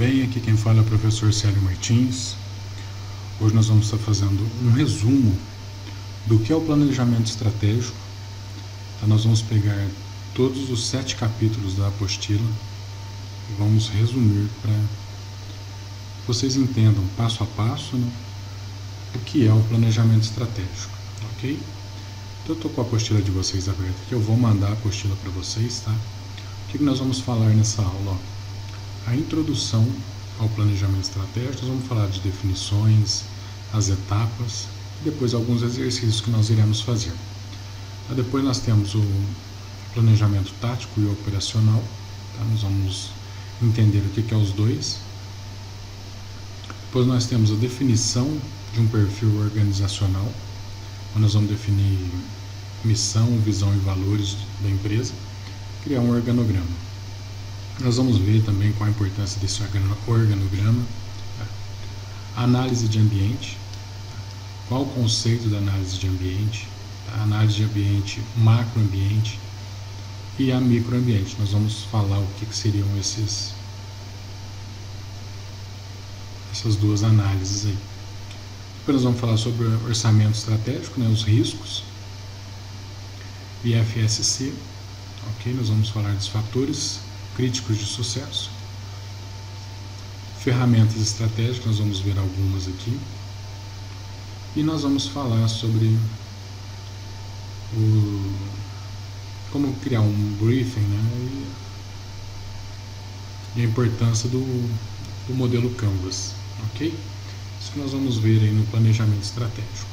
bem? Aqui quem fala é o professor Célio Martins. Hoje nós vamos estar fazendo um resumo do que é o planejamento estratégico. Então, nós vamos pegar todos os 7 capítulos da apostila e vamos resumir para que vocês entendam passo a passo, né, o que é o planejamento estratégico, ok? Então eu estou com a apostila de vocês aberta aqui, eu vou mandar a apostila para vocês, tá? O que nós vamos falar nessa aula? A introdução ao planejamento estratégico, nós vamos falar de definições, as etapas, e depois alguns exercícios que nós iremos fazer. Depois nós temos o planejamento tático e operacional, tá? Nós vamos entender o que é os dois. Depois nós temos a definição de um perfil organizacional, onde nós vamos definir missão, visão e valores da empresa, criar um organograma. Nós vamos ver também qual a importância desse organograma, a análise de ambiente, qual o conceito da análise de ambiente, a análise de ambiente, macroambiente e a microambiente. Nós vamos falar o que seriam essas duas análises aí. Depois nós vamos falar sobre o orçamento estratégico, né, os riscos, IFSC, ok? Nós vamos falar dos fatores críticos de sucesso, ferramentas estratégicas, nós vamos ver algumas aqui, e nós vamos falar sobre como criar um briefing, né, e a importância do modelo Canvas, ok? Isso que nós vamos ver aí no planejamento estratégico,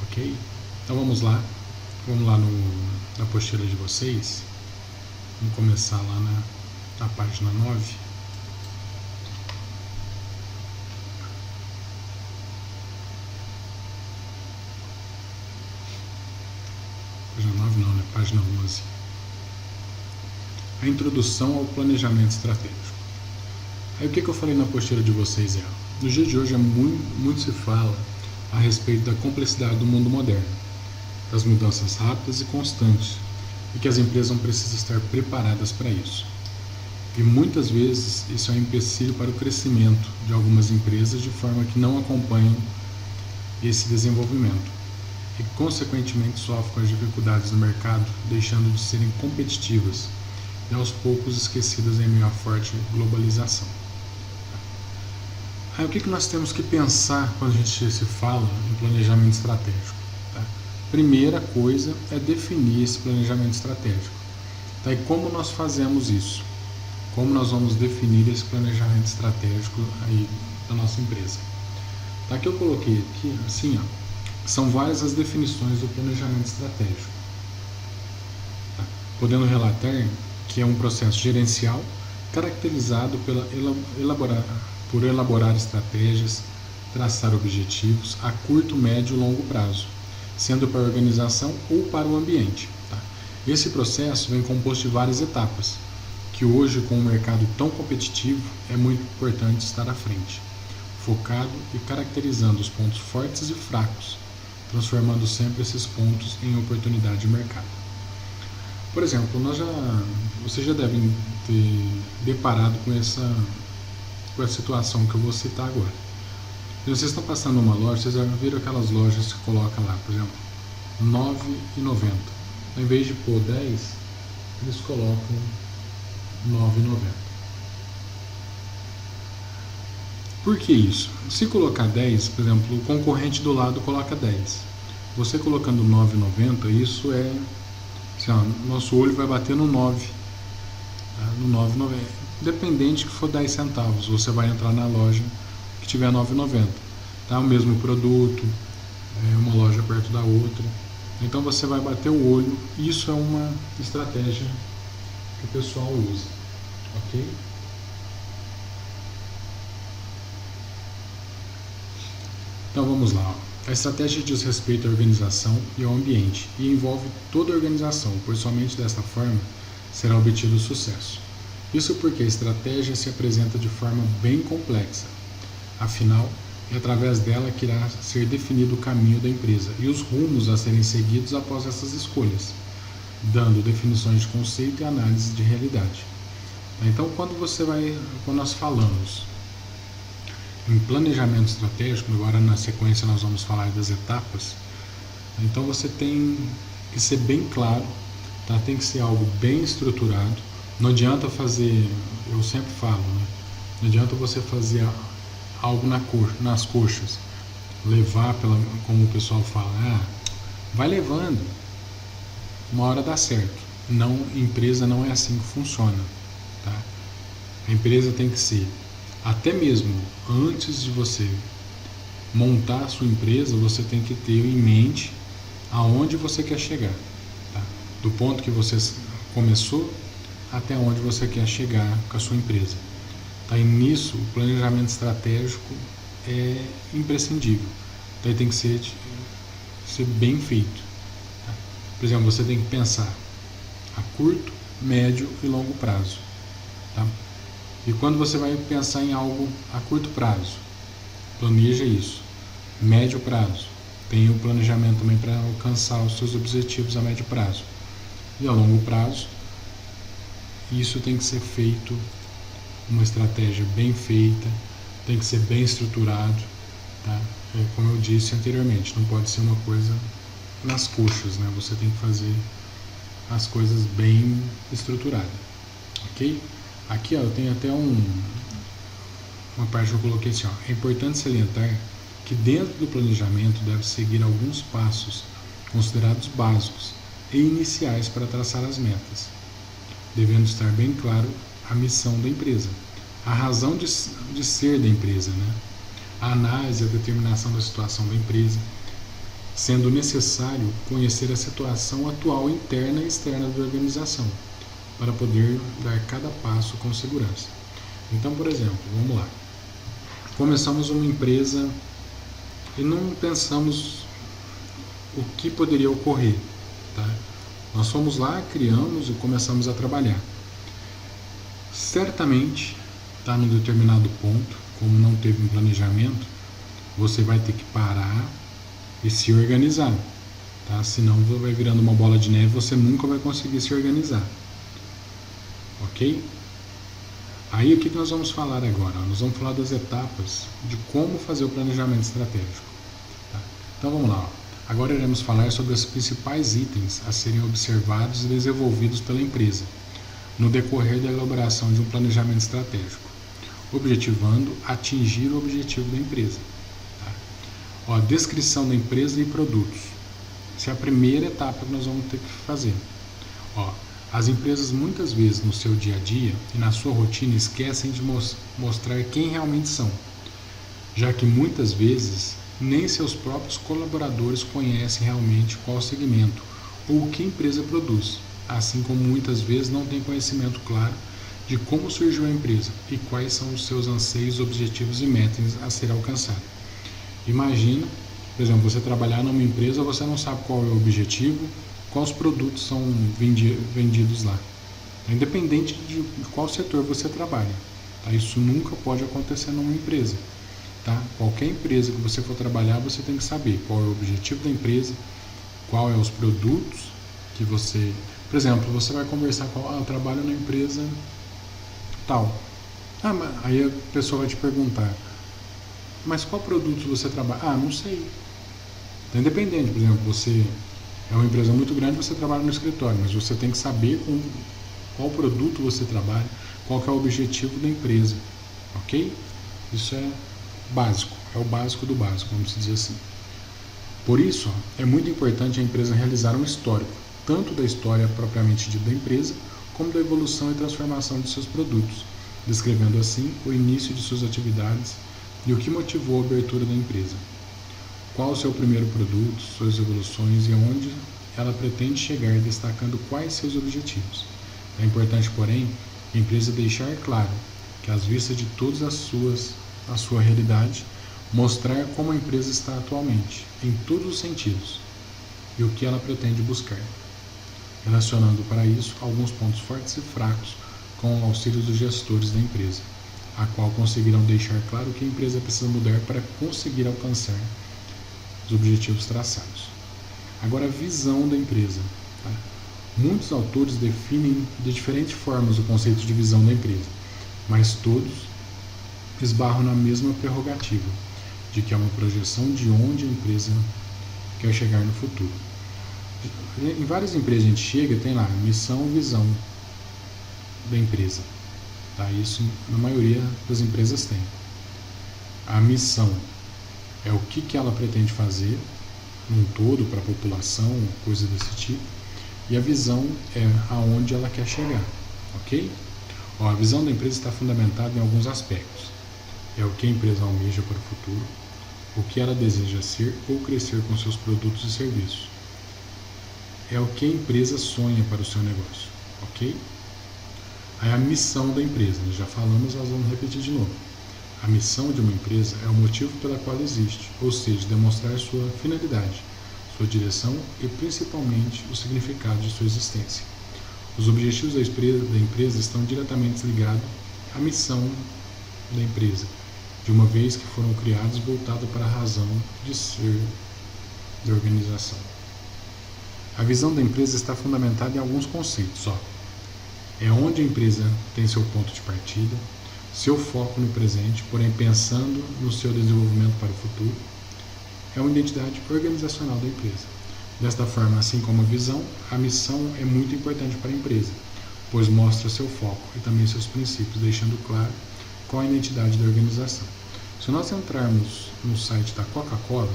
ok? Então vamos lá na apostila de vocês, vamos começar lá na página 9. Página 9 não, né? Página 11. A introdução ao planejamento estratégico. Aí o que eu falei na apostila de vocês é, no dia de hoje muito se fala a respeito da complexidade do mundo moderno, das mudanças rápidas e constantes, e que as empresas não precisam estar preparadas para isso. E muitas vezes isso é um empecilho para o crescimento de algumas empresas de forma que não acompanham esse desenvolvimento e consequentemente sofrem com as dificuldades do mercado, deixando de serem competitivas e aos poucos esquecidas em meio à forte globalização. Aí o que nós temos que pensar quando a gente se fala em planejamento estratégico? Tá? Primeira coisa é definir esse planejamento estratégico. Tá? E como nós fazemos isso? Como nós vamos definir esse planejamento estratégico aí da nossa empresa? Tá? Que eu coloquei aqui, assim, ó, são várias as definições do planejamento estratégico. Tá? Podendo relatar que é um processo gerencial caracterizado por elaborar estratégias, traçar objetivos a curto, médio e longo prazo, sendo para a organização ou para o ambiente. Tá? Esse processo vem composto de várias etapas, que hoje, com um mercado tão competitivo, é muito importante estar à frente, focado e caracterizando os pontos fortes e fracos, transformando sempre esses pontos em oportunidade de mercado. Por exemplo, vocês já devem ter deparado com essa situação que eu vou citar agora. Vocês estão passando numa loja, vocês já viram aquelas lojas que colocam lá, por exemplo, R$ 9,90. Em vez de pôr 10, eles colocam R$ 9,90. Por que isso? Se colocar 10, por exemplo, o concorrente do lado coloca 10. Você colocando R$ 9,90, isso é... Assim, ó, nosso olho vai bater no 9. Tá? No 9,90. Independente que for 10 centavos, você vai entrar na loja que tiver R$ 9,90. Tá? O mesmo produto, uma loja perto da outra. Então você vai bater o olho. Isso é uma estratégia que o pessoal usa. Ok? Então vamos lá. A estratégia diz respeito à organização e ao ambiente e envolve toda a organização, pois somente desta forma será obtido o sucesso. Isso porque a estratégia se apresenta de forma bem complexa. Afinal, é através dela que irá ser definido o caminho da empresa e os rumos a serem seguidos após essas escolhas, dando definições de conceito e análise de realidade. Então, quando nós falamos em planejamento estratégico, agora na sequência nós vamos falar das etapas, então você tem que ser bem claro, tá? Tem que ser algo bem estruturado. Não adianta fazer, eu sempre falo, né? Não adianta você fazer algo nas coxas, levar como o pessoal fala, vai levando, uma hora dá certo. Não, empresa não é assim que funciona, tá? A empresa tem que ser, até mesmo antes de você montar a sua empresa, você tem que ter em mente aonde você quer chegar, tá? Do ponto que você começou até onde você quer chegar com a sua empresa. Tá? E nisso, o planejamento estratégico é imprescindível. Então, tem que ser bem feito. Tá? Por exemplo, você tem que pensar a curto, médio e longo prazo. Tá? E quando você vai pensar em algo a curto prazo, planeja isso. Médio prazo, tem o planejamento também para alcançar os seus objetivos a médio prazo. E a longo prazo, isso tem que ser feito, uma estratégia bem feita, tem que ser bem estruturado, tá? Como eu disse anteriormente, não pode ser uma coisa nas coxas, né? Você tem que fazer as coisas bem estruturadas, ok? Aqui, ó, eu tenho até uma parte que eu coloquei assim, ó, é importante salientar que dentro do planejamento deve seguir alguns passos considerados básicos e iniciais para traçar as metas, devendo estar bem claro a missão da empresa, a razão de ser da empresa, né? A análise e a determinação da situação da empresa, sendo necessário conhecer a situação atual interna e externa da organização, para poder dar cada passo com segurança. Então, por exemplo, vamos lá. Começamos uma empresa e não pensamos o que poderia ocorrer, tá? Nós fomos lá, criamos e começamos a trabalhar. Certamente, tá, num determinado ponto, como não teve um planejamento, você vai ter que parar e se organizar, tá? Senão vai virando uma bola de neve e você nunca vai conseguir se organizar. Ok? Aí o que nós vamos falar agora? Nós vamos falar das etapas de como fazer o planejamento estratégico. Tá? Então vamos lá. Agora iremos falar sobre os principais itens a serem observados e desenvolvidos pela empresa no decorrer da elaboração de um planejamento estratégico, objetivando atingir o objetivo da empresa. Tá? Ó, descrição da empresa e produtos. Essa é a primeira etapa que nós vamos ter que fazer. Ó, as empresas muitas vezes no seu dia a dia e na sua rotina esquecem de mostrar quem realmente são, já que muitas vezes nem seus próprios colaboradores conhecem realmente qual segmento ou o que a empresa produz, assim como muitas vezes não têm conhecimento claro de como surgiu a empresa e quais são os seus anseios, objetivos e metas a ser alcançado. Imagina, por exemplo, você trabalhar numa empresa, você não sabe qual é o objetivo, quais produtos são vendidos lá, independente de qual setor você trabalha. Tá? Isso nunca pode acontecer numa empresa. Tá? Qualquer empresa que você for trabalhar, você tem que saber qual é o objetivo da empresa, qual é os produtos que você... Por exemplo, você vai conversar com... eu trabalho na empresa tal. Aí a pessoa vai te perguntar, mas qual produto você trabalha? Não sei. Então, independente, por exemplo, você é uma empresa muito grande, você trabalha no escritório, mas você tem que saber com qual produto você trabalha, qual que é o objetivo da empresa, ok? Isso é básico, é o básico do básico, vamos dizer assim. Por isso, é muito importante a empresa realizar um histórico, tanto da história propriamente dita da empresa, como da evolução e transformação de seus produtos, descrevendo assim o início de suas atividades e o que motivou a abertura da empresa. Qual o seu primeiro produto, suas evoluções e onde ela pretende chegar, destacando quais seus objetivos. É importante, porém, a empresa deixar claro que, às vistas de todas a sua realidade, mostrar como a empresa está atualmente, em todos os sentidos, e o que ela pretende buscar, relacionando para isso alguns pontos fortes e fracos com o auxílio dos gestores da empresa, a qual conseguirão deixar claro que a empresa precisa mudar para conseguir alcançar os objetivos traçados. Agora, a visão da empresa. Tá? Muitos autores definem de diferentes formas o conceito de visão da empresa, mas todos esbarram na mesma prerrogativa, de que é uma projeção de onde a empresa quer chegar no futuro. Em várias empresas a gente chega, tem lá missão, visão da empresa. Tá? Isso na maioria das empresas tem. A missão é o que ela pretende fazer num todo para a população, coisa desse tipo. E a visão é aonde ela quer chegar, ok? A visão da empresa está fundamentada em alguns aspectos. É o que a empresa almeja para o futuro, o que ela deseja ser ou crescer com seus produtos e serviços. É o que a empresa sonha para o seu negócio, ok? Aí a missão da empresa, nós já falamos, nós vamos repetir de novo. A missão de uma empresa é o motivo pela qual existe, ou seja, demonstrar sua finalidade, sua direção e principalmente o significado de sua existência. Os objetivos da empresa estão diretamente ligados à missão da empresa, de uma vez que foram criados voltados para a razão de ser da organização. A visão da empresa está fundamentada em alguns conceitos. É onde a empresa tem seu ponto de partida, seu foco no presente, porém pensando no seu desenvolvimento para o futuro. É uma identidade organizacional da empresa. Desta forma, assim como a visão, a missão é muito importante para a empresa, pois mostra seu foco e também seus princípios, deixando claro qual é a identidade da organização. Se nós entrarmos no site da Coca-Cola,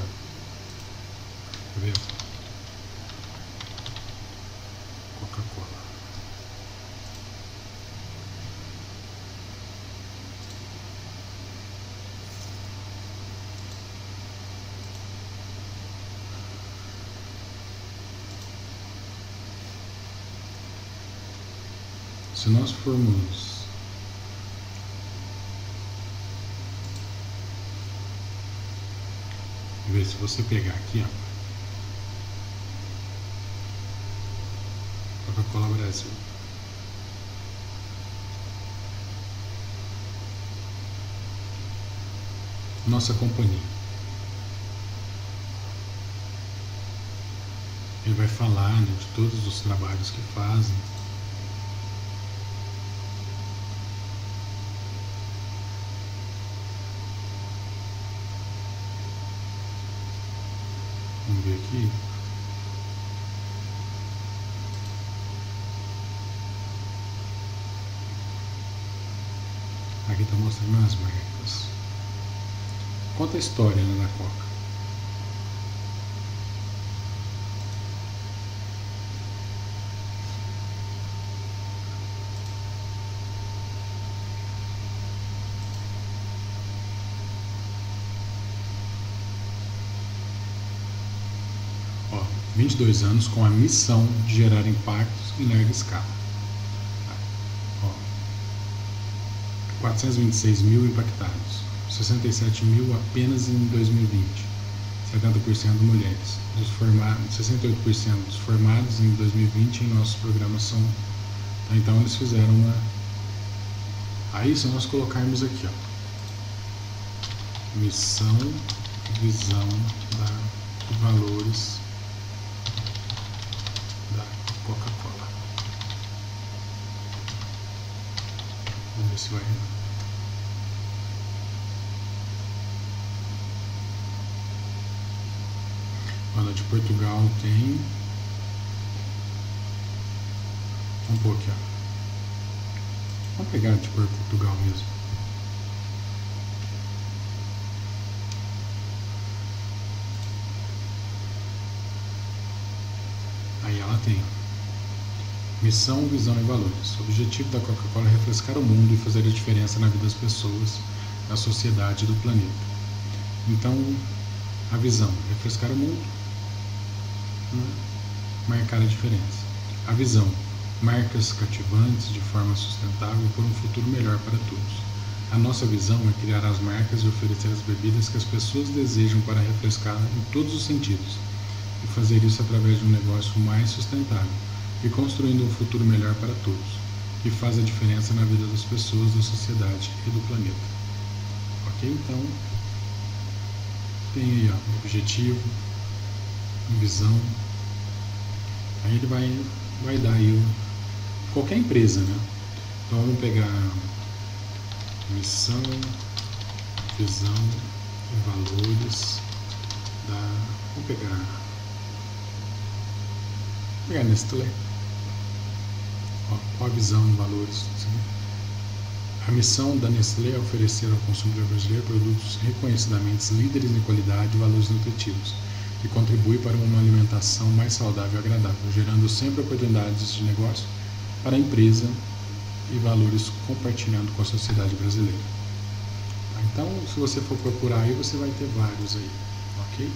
Coca-Cola. Se nós formos ver, se você pegar aqui, Coca-Cola Brasil, nossa companhia, ele vai falar, né, de todos os trabalhos que fazem. Vamos ver aqui. Aqui está mostrando as marcas. Conta a história, né, da Coca. Ó, 22 anos com a missão de gerar impactos em larga escala. 426 mil impactados, 67 mil apenas em 2020, 70% mulheres. 68% dos formados em 2020 em nossos programas são. Então eles fizeram uma. Aí se nós colocarmos aqui, missão, visão de valores da Coca-Cola. Vamos ver se vai. Olha, de Portugal tem. Vamos pôr aqui, Vamos pegar de Portugal mesmo. Aí ela tem missão, visão e valores. O objetivo da Coca-Cola é refrescar o mundo e fazer a diferença na vida das pessoas, na sociedade e do planeta. Então, a visão, refrescar o mundo, marcar a diferença. A visão, marcas cativantes de forma sustentável por um futuro melhor para todos. A nossa visão é criar as marcas e oferecer as bebidas que as pessoas desejam para refrescar em todos os sentidos, e fazer isso através de um negócio mais sustentável e construindo um futuro melhor para todos, que faz a diferença na vida das pessoas, da sociedade e do planeta. Ok? Então, tem aí objetivo, visão, aí ele vai vai dar aí qualquer empresa, né? Então vamos pegar missão, visão e valores da... Vamos pegar Nestlé. Ó, qual a visão e valores? Assim. A missão da Nestlé é oferecer ao consumidor brasileiro produtos reconhecidamente líderes em qualidade e valores nutritivos, que contribui para uma alimentação mais saudável e agradável, gerando sempre oportunidades de negócio para a empresa e valores compartilhando com a sociedade brasileira. Então, se você for procurar aí, você vai ter vários aí, ok?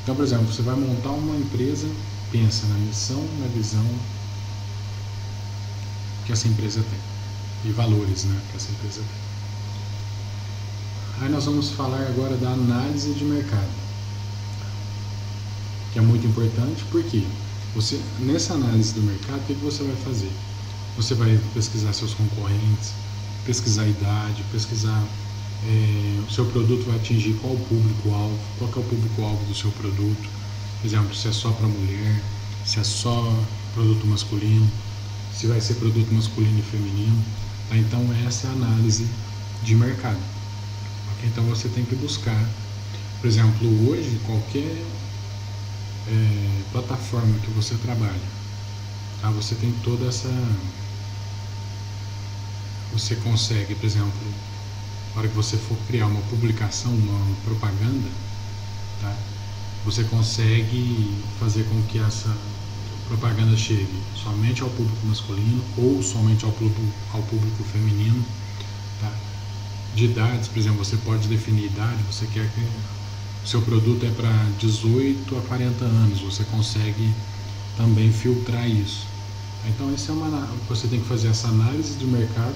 Então, por exemplo, você vai montar uma empresa, pensa na missão, na visão que essa empresa tem e valores, né, que essa empresa tem. Aí nós vamos falar agora da análise de mercado, que é muito importante, porque você, nessa análise do mercado, o que você vai fazer? Você vai pesquisar seus concorrentes, pesquisar a idade, pesquisar o seu produto vai atingir qual o público-alvo, qual que é o público-alvo do seu produto, por exemplo, se é só para mulher, se é só produto masculino, se vai ser produto masculino e feminino. Então essa é a análise de mercado. Okay? Então você tem que buscar, por exemplo, hoje qualquer plataforma que você trabalha, tá? Você tem toda essa... Você consegue, por exemplo, na hora que você for criar uma publicação, uma propaganda, tá? Você consegue fazer com que essa propaganda chegue somente ao público masculino ou somente ao público feminino, tá? De idades, por exemplo, você pode definir idade, você quer que o seu produto é para 18 a 40 anos, você consegue também filtrar isso. Então você tem que fazer essa análise de mercado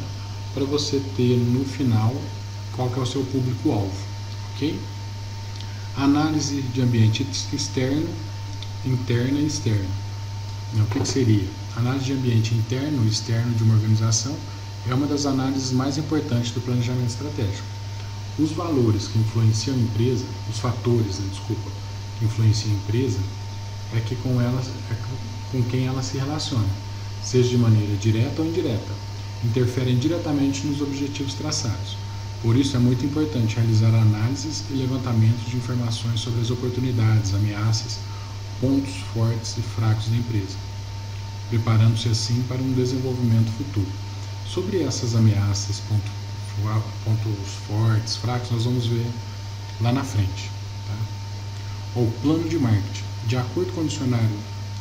para você ter no final qual que é o seu público-alvo, ok? Análise de ambiente externo, interna e externa. O que seria? Análise de ambiente interno e externo de uma organização é uma das análises mais importantes do planejamento estratégico. Os valores que influenciam a empresa, os fatores, que influenciam a empresa, é com quem ela se relaciona, seja de maneira direta ou indireta, interferem diretamente nos objetivos traçados. Por isso é muito importante realizar análises e levantamentos de informações sobre as oportunidades, ameaças, pontos fortes e fracos da empresa, preparando-se assim para um desenvolvimento futuro. Sobre essas ameaças, pontos fortes, fracos, nós vamos ver lá na frente. Tá? O plano de marketing. De acordo com o dicionário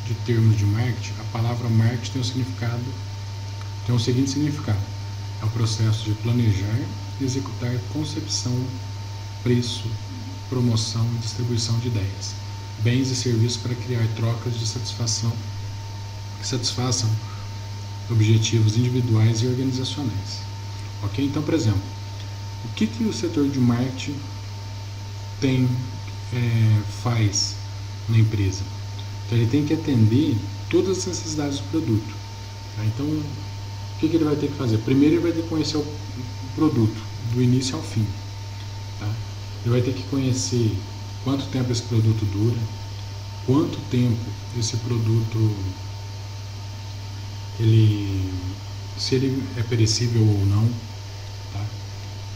de termos de marketing, a palavra marketing tem o seguinte significado: é o processo de planejar e executar concepção, preço, promoção e distribuição de ideias, bens e serviços para criar trocas de satisfação que satisfaçam objetivos individuais e organizacionais. Ok? Então, por exemplo, o que o setor de marketing faz na empresa? Então, ele tem que atender todas as necessidades do produto. Tá? Então, o que ele vai ter que fazer? Primeiro, ele vai ter que conhecer o produto, do início ao fim. Tá? Ele vai ter que conhecer quanto tempo esse produto dura, quanto tempo esse produto, se ele é perecível ou não. Tá?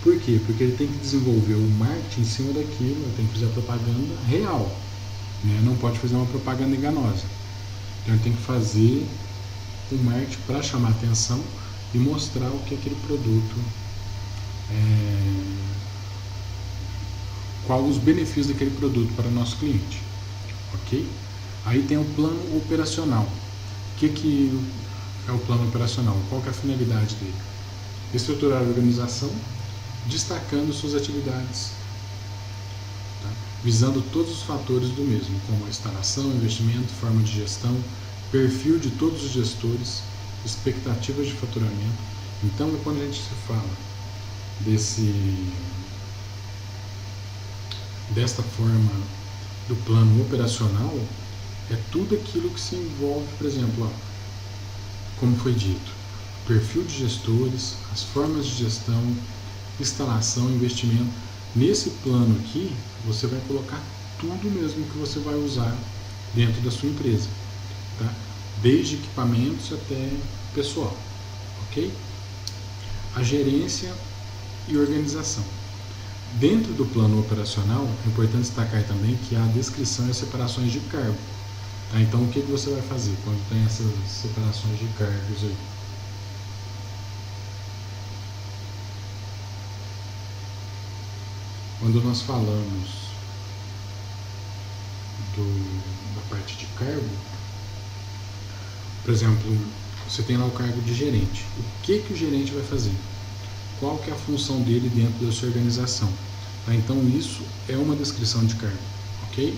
Por quê? Porque ele tem que desenvolver o marketing em cima daquilo, ele tem que fazer a propaganda real, né? Não pode fazer uma propaganda enganosa. Então ele tem que fazer o marketing para chamar atenção e mostrar o que aquele produto qual os benefícios daquele produto para o nosso cliente, ok? Aí tem o plano operacional. O que é o plano operacional? Qual que é a finalidade dele? Estruturar a organização, destacando suas atividades, tá? Visando todos os fatores do mesmo, como a instalação, investimento, forma de gestão, perfil de todos os gestores, expectativas de faturamento. Então, quando a gente se fala desta forma do plano operacional, é tudo aquilo que se envolve, por exemplo, como foi dito, perfil de gestores, as formas de gestão, instalação, investimento. Nesse plano aqui, você vai colocar tudo mesmo que você vai usar dentro da sua empresa. Tá? desde equipamentos até pessoal, ok? A gerência e organização. Dentro do plano operacional, é importante destacar também que há a descrição e as separações de cargo. Tá? Então, o que você vai fazer quando tem essas separações de cargos aí? Quando nós falamos da parte de cargo, por exemplo, você tem lá o cargo de gerente. O que o gerente vai fazer? Qual que é a função dele dentro da sua organização? Tá? Então, isso é uma descrição de cargo, ok?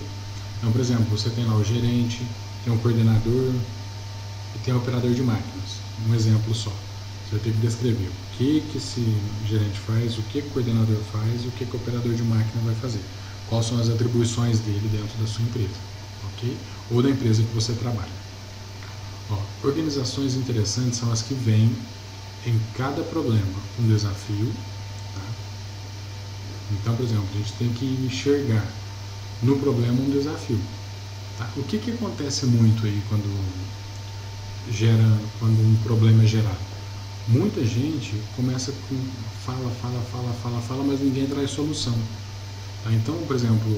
Então, por exemplo, você tem lá o gerente, tem um coordenador e tem um operador de máquinas. Um exemplo só. Você vai ter que descrever o que esse gerente faz, o que o coordenador faz e o que o operador de máquina vai fazer. Quais são as atribuições dele dentro da sua empresa, ok? Ou da empresa que você trabalha. Ó, organizações interessantes são as que vêm em cada problema um desafio. Tá? Então, por exemplo, a gente tem que enxergar no problema um desafio. Tá? O que acontece muito aí quando um problema é gerado? Muita gente começa com fala, mas ninguém traz solução. Tá? Então, por exemplo,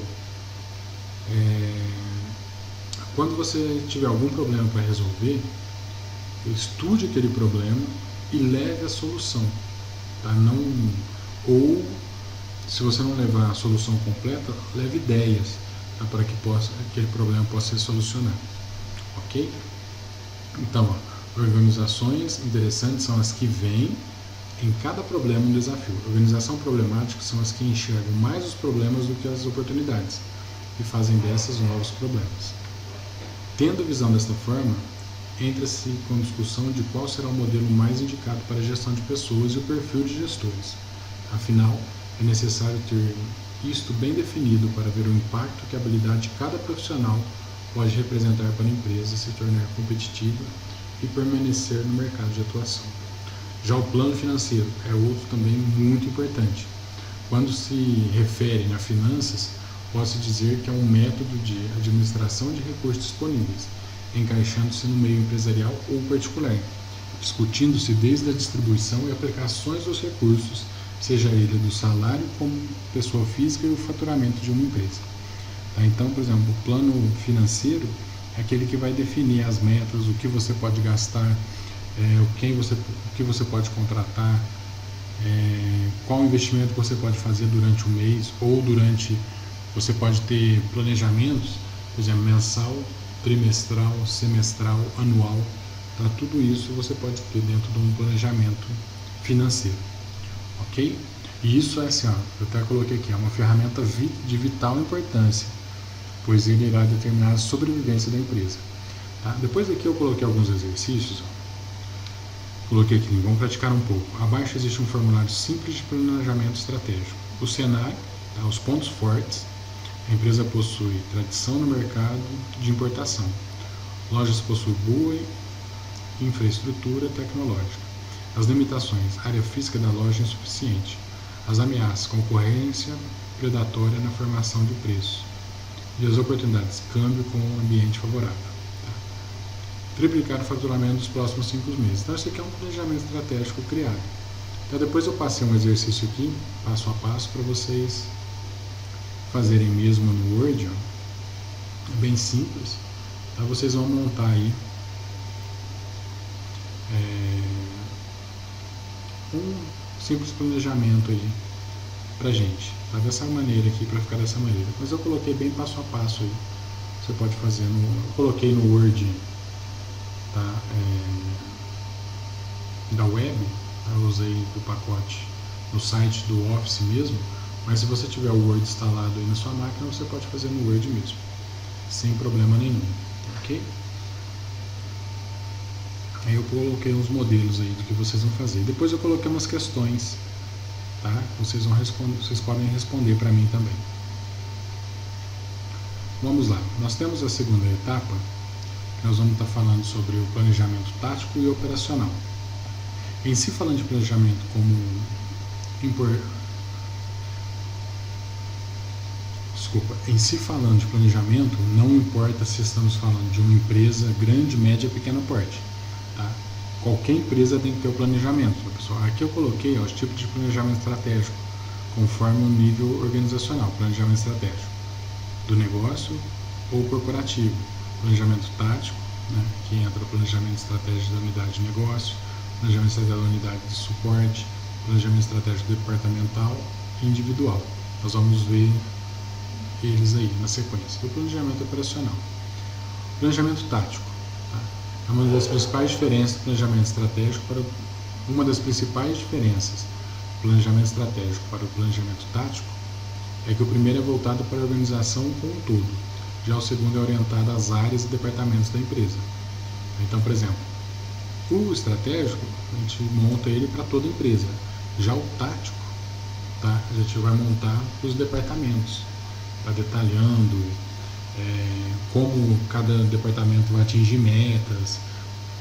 quando você tiver algum problema para resolver, estude aquele problema e leve a solução. Tá? Ou, se você não levar a solução completa, leve ideias, tá? Para que aquele problema possa ser solucionado. Ok? Então, organizações interessantes são as que veem em cada problema um desafio. Organização problemática são as que enxergam mais os problemas do que as oportunidades e fazem dessas novos problemas. Tendo a visão desta forma, entra-se com a discussão de qual será o modelo mais indicado para a gestão de pessoas e o perfil de gestores. Afinal, é necessário ter isto bem definido para ver o impacto que a habilidade de cada profissional pode representar para a empresa se tornar competitiva e permanecer no mercado de atuação. Já o plano financeiro é outro também muito importante. Quando se refere a finanças, pode-se dizer que é um método de administração de recursos disponíveis, encaixando-se no meio empresarial ou particular, discutindo-se desde a distribuição e aplicações dos recursos, seja ele do salário como pessoa física e o faturamento de uma empresa. Tá? Então, por exemplo, o plano financeiro é aquele que vai definir as metas, o que você pode gastar, o que você pode contratar, qual investimento você pode fazer durante o mês ou você pode ter planejamentos, por exemplo, mensal, trimestral, semestral, anual. Tá? Tudo isso você pode ter dentro de um planejamento financeiro, ok? E isso é assim, ó, eu até coloquei aqui, é uma ferramenta de vital importância, pois ele irá determinar a sobrevivência da empresa. Tá? Depois aqui eu coloquei alguns exercícios, ó. Coloquei aqui, vamos praticar um pouco. Abaixo existe um formulário simples de planejamento estratégico. O cenário, tá? Os pontos fortes. A empresa possui tradição no mercado de importação. Lojas possuem boa infraestrutura tecnológica. As limitações, área física da loja é insuficiente. As ameaças, concorrência predatória na formação de preço. E as oportunidades, câmbio com um ambiente favorável. Tá? Triplicar o faturamento nos próximos 5 meses. Então, isso aqui é um planejamento estratégico criado. Então, depois eu passei um exercício aqui, passo a passo, para vocês fazerem mesmo no Word. Ó. É bem simples. Então, vocês vão montar aí um simples planejamento aí pra gente. Tá? Dessa maneira aqui, para ficar dessa maneira. Mas eu coloquei bem passo a passo aí. Você pode fazer eu coloquei no Word, tá? Da web, tá? Eu usei do pacote no site do Office mesmo, mas se você tiver o Word instalado aí na sua máquina, você pode fazer no Word mesmo, sem problema nenhum, ok? Aí eu coloquei uns modelos aí do que vocês vão fazer. Depois eu coloquei umas questões, tá? Vocês podem responder para mim também. Vamos lá. Nós temos a segunda etapa, que nós vamos estar falando sobre o planejamento tático e operacional. Em si, falando de planejamento como em si falando de planejamento, não importa se estamos falando de uma empresa grande, média ou pequeno porte. Tá? Qualquer empresa tem que ter o planejamento. Pessoal, aqui eu coloquei os tipos de planejamento estratégico, conforme o nível organizacional, planejamento estratégico do negócio ou corporativo, planejamento tático, né, que entra o planejamento estratégico da unidade de negócio, planejamento estratégico da unidade de suporte, planejamento estratégico departamental e individual. Nós vamos ver eles aí na sequência. O planejamento operacional. Planejamento tático. Tá? É uma das principais diferenças do planejamento estratégico para uma das principais diferenças do planejamento estratégico para o planejamento tático é que o primeiro é voltado para a organização como um todo, já o segundo é orientado às áreas e departamentos da empresa. Então, por exemplo, o estratégico, a gente monta ele para toda a empresa. Já o tático, tá? A gente vai montar os departamentos, tá? Detalhando como cada departamento vai atingir metas.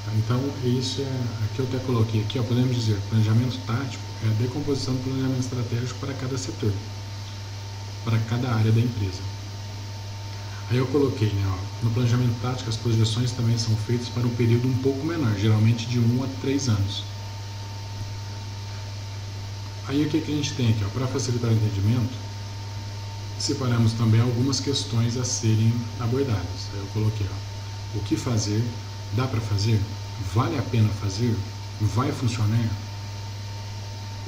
Tá? Então, isso aqui eu até coloquei aqui, podemos dizer, planejamento tático é a decomposição do planejamento estratégico para cada setor, para cada área da empresa. Aí eu coloquei, no planejamento tático as projeções também são feitas para um período um pouco menor, geralmente de 1 a 3 anos. Aí o que a gente tem aqui? Para facilitar o entendimento, separamos também algumas questões a serem abordadas. Aí eu coloquei, o que fazer, dá para fazer, vale a pena fazer, vai funcionar,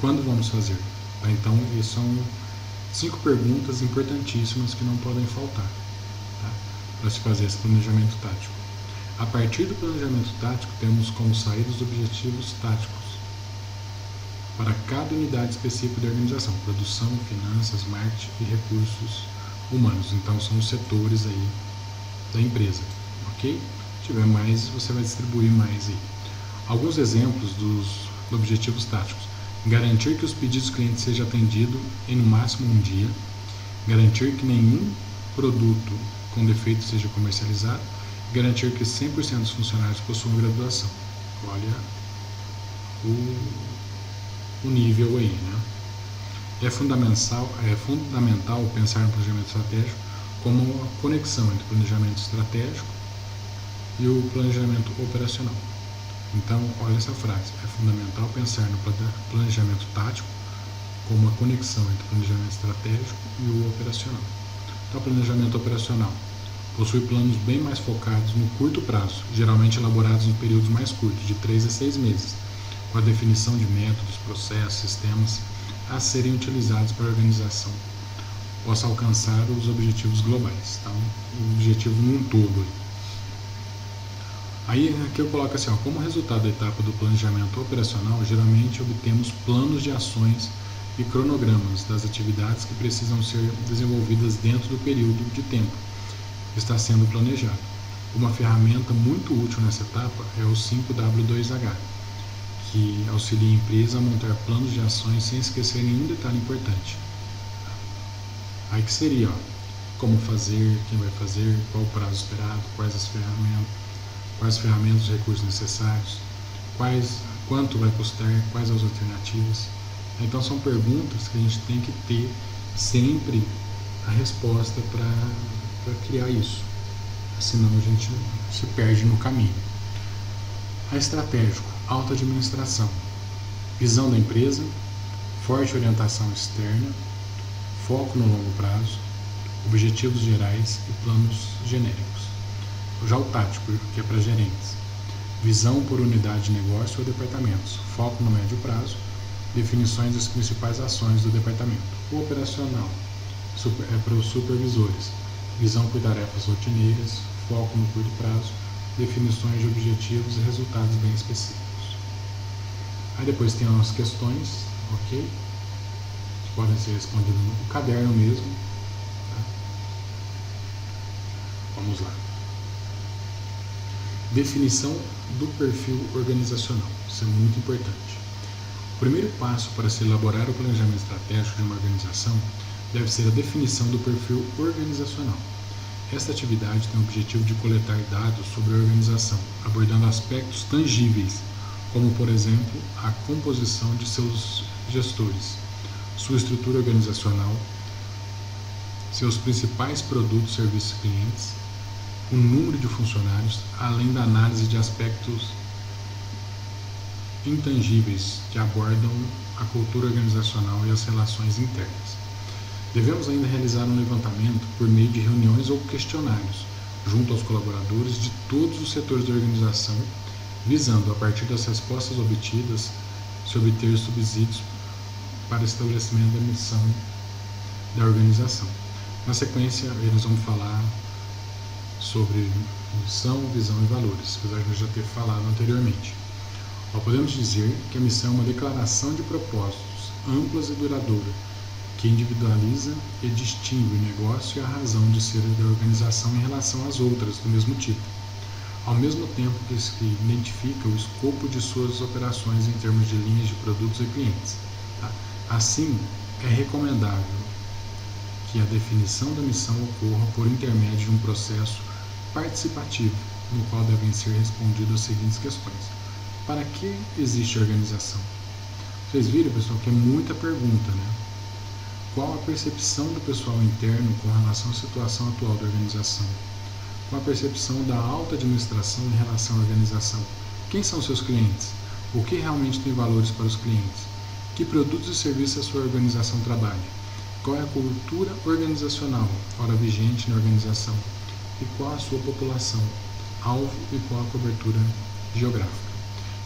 quando vamos fazer? Tá? Então, isso são 5 perguntas importantíssimas que não podem faltar, tá? Para se fazer esse planejamento tático. A partir do planejamento tático, temos como saída os objetivos táticos para cada unidade específica da organização: produção, finanças, marketing e recursos humanos. Então, são os setores aí da empresa, ok? Se tiver mais, você vai distribuir mais aí. Alguns exemplos dos objetivos táticos: garantir que os pedidos do cliente seja atendido em no máximo um dia, garantir que nenhum produto com defeito seja comercializado, garantir que 100% dos funcionários possuam graduação. Olha o nível aí, né? É fundamental pensar no planejamento estratégico como uma conexão entre o planejamento estratégico e o planejamento operacional. Então, olha essa frase: é fundamental pensar no planejamento tático como uma conexão entre o planejamento estratégico e o operacional. Então, o planejamento operacional possui planos bem mais focados no curto prazo, geralmente elaborados em períodos mais curtos, de 3 a 6 meses, com a definição de métodos, processos, sistemas a serem utilizados para a organização possa alcançar os objetivos globais. Então, o objetivo num todo. Aí aqui eu coloco assim, como resultado da etapa do planejamento operacional, geralmente obtemos planos de ações e cronogramas das atividades que precisam ser desenvolvidas dentro do período de tempo que está sendo planejado. Uma ferramenta muito útil nessa etapa é o 5W2H, que auxilia a empresa a montar planos de ações sem esquecer nenhum detalhe importante. Aí que seria, como fazer, quem vai fazer, qual o prazo esperado, quais ferramentas e recursos necessários, quanto vai custar, quais as alternativas. Então são perguntas que a gente tem que ter sempre a resposta para criar isso, senão a gente se perde no caminho. A estratégico, alta administração, visão da empresa, forte orientação externa, foco no longo prazo, objetivos gerais e planos genéricos. Já o tático, que é para gerentes, visão por unidade de negócio ou departamentos, foco no médio prazo, definições das principais ações do departamento. O operacional é para os supervisores, visão por tarefas rotineiras, foco no curto prazo, definições de objetivos e resultados bem específicos. Aí depois tem as questões, ok? Que podem ser respondidas no caderno mesmo. Tá? Vamos lá. Definição do perfil organizacional. Isso é muito importante. O primeiro passo para se elaborar o planejamento estratégico de uma organização deve ser a definição do perfil organizacional. Esta atividade tem o objetivo de coletar dados sobre a organização, abordando aspectos tangíveis, como, por exemplo, a composição de seus gestores, sua estrutura organizacional, seus principais produtos, serviços e clientes, o número de funcionários, além da análise de aspectos intangíveis que abordam a cultura organizacional e as relações internas. Devemos ainda realizar um levantamento por meio de reuniões ou questionários, junto aos colaboradores de todos os setores da organização, visando, a partir das respostas obtidas, se obter subsídios para estabelecimento da missão da organização. Na sequência, eles vão falar sobre missão, visão e valores, apesar de eu já ter falado anteriormente. Podemos dizer que a missão é uma declaração de propósitos amplas e duradoura, que individualiza e distingue o negócio e a razão de ser da organização em relação às outras do mesmo tipo, ao mesmo tempo que identifica o escopo de suas operações em termos de linhas de produtos e clientes. Assim, é recomendável que a definição da missão ocorra por intermédio de um processo participativo, no qual devem ser respondidas as seguintes questões. Para que existe a organização? Vocês viram, pessoal, que é muita pergunta, né? Qual a percepção do pessoal interno com relação à situação atual da organização? Qual a percepção da alta administração em relação à organização? Quem são seus clientes? O que realmente tem valores para os clientes? Que produtos e serviços a sua organização trabalha? Qual é a cultura organizacional, ora vigente na organização? E qual a sua população, alvo e qual a cobertura geográfica?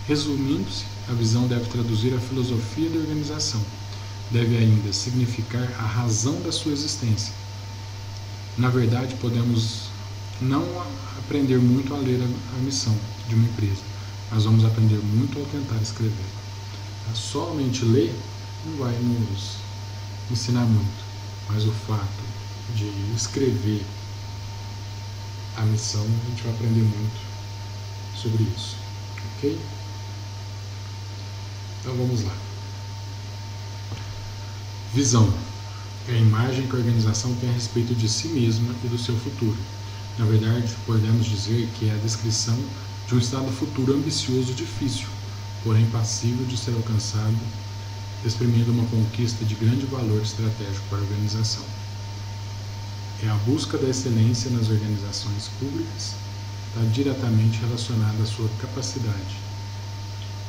Resumindo-se, a visão deve traduzir a filosofia da organização. Deve ainda significar a razão da sua existência. Na verdade, podemos não aprender muito a ler a missão de uma empresa, mas vamos aprender muito ao tentar escrever. Somente ler não vai nos ensinar muito, mas o fato de escrever a missão, a gente vai aprender muito sobre isso, ok? Então vamos lá. Visão é a imagem que a organização tem a respeito de si mesma e do seu futuro. Na verdade, podemos dizer que é a descrição de um estado futuro ambicioso e difícil, porém passível de ser alcançado, exprimindo uma conquista de grande valor estratégico para a organização. É a busca da excelência nas organizações públicas, está diretamente relacionada à sua capacidade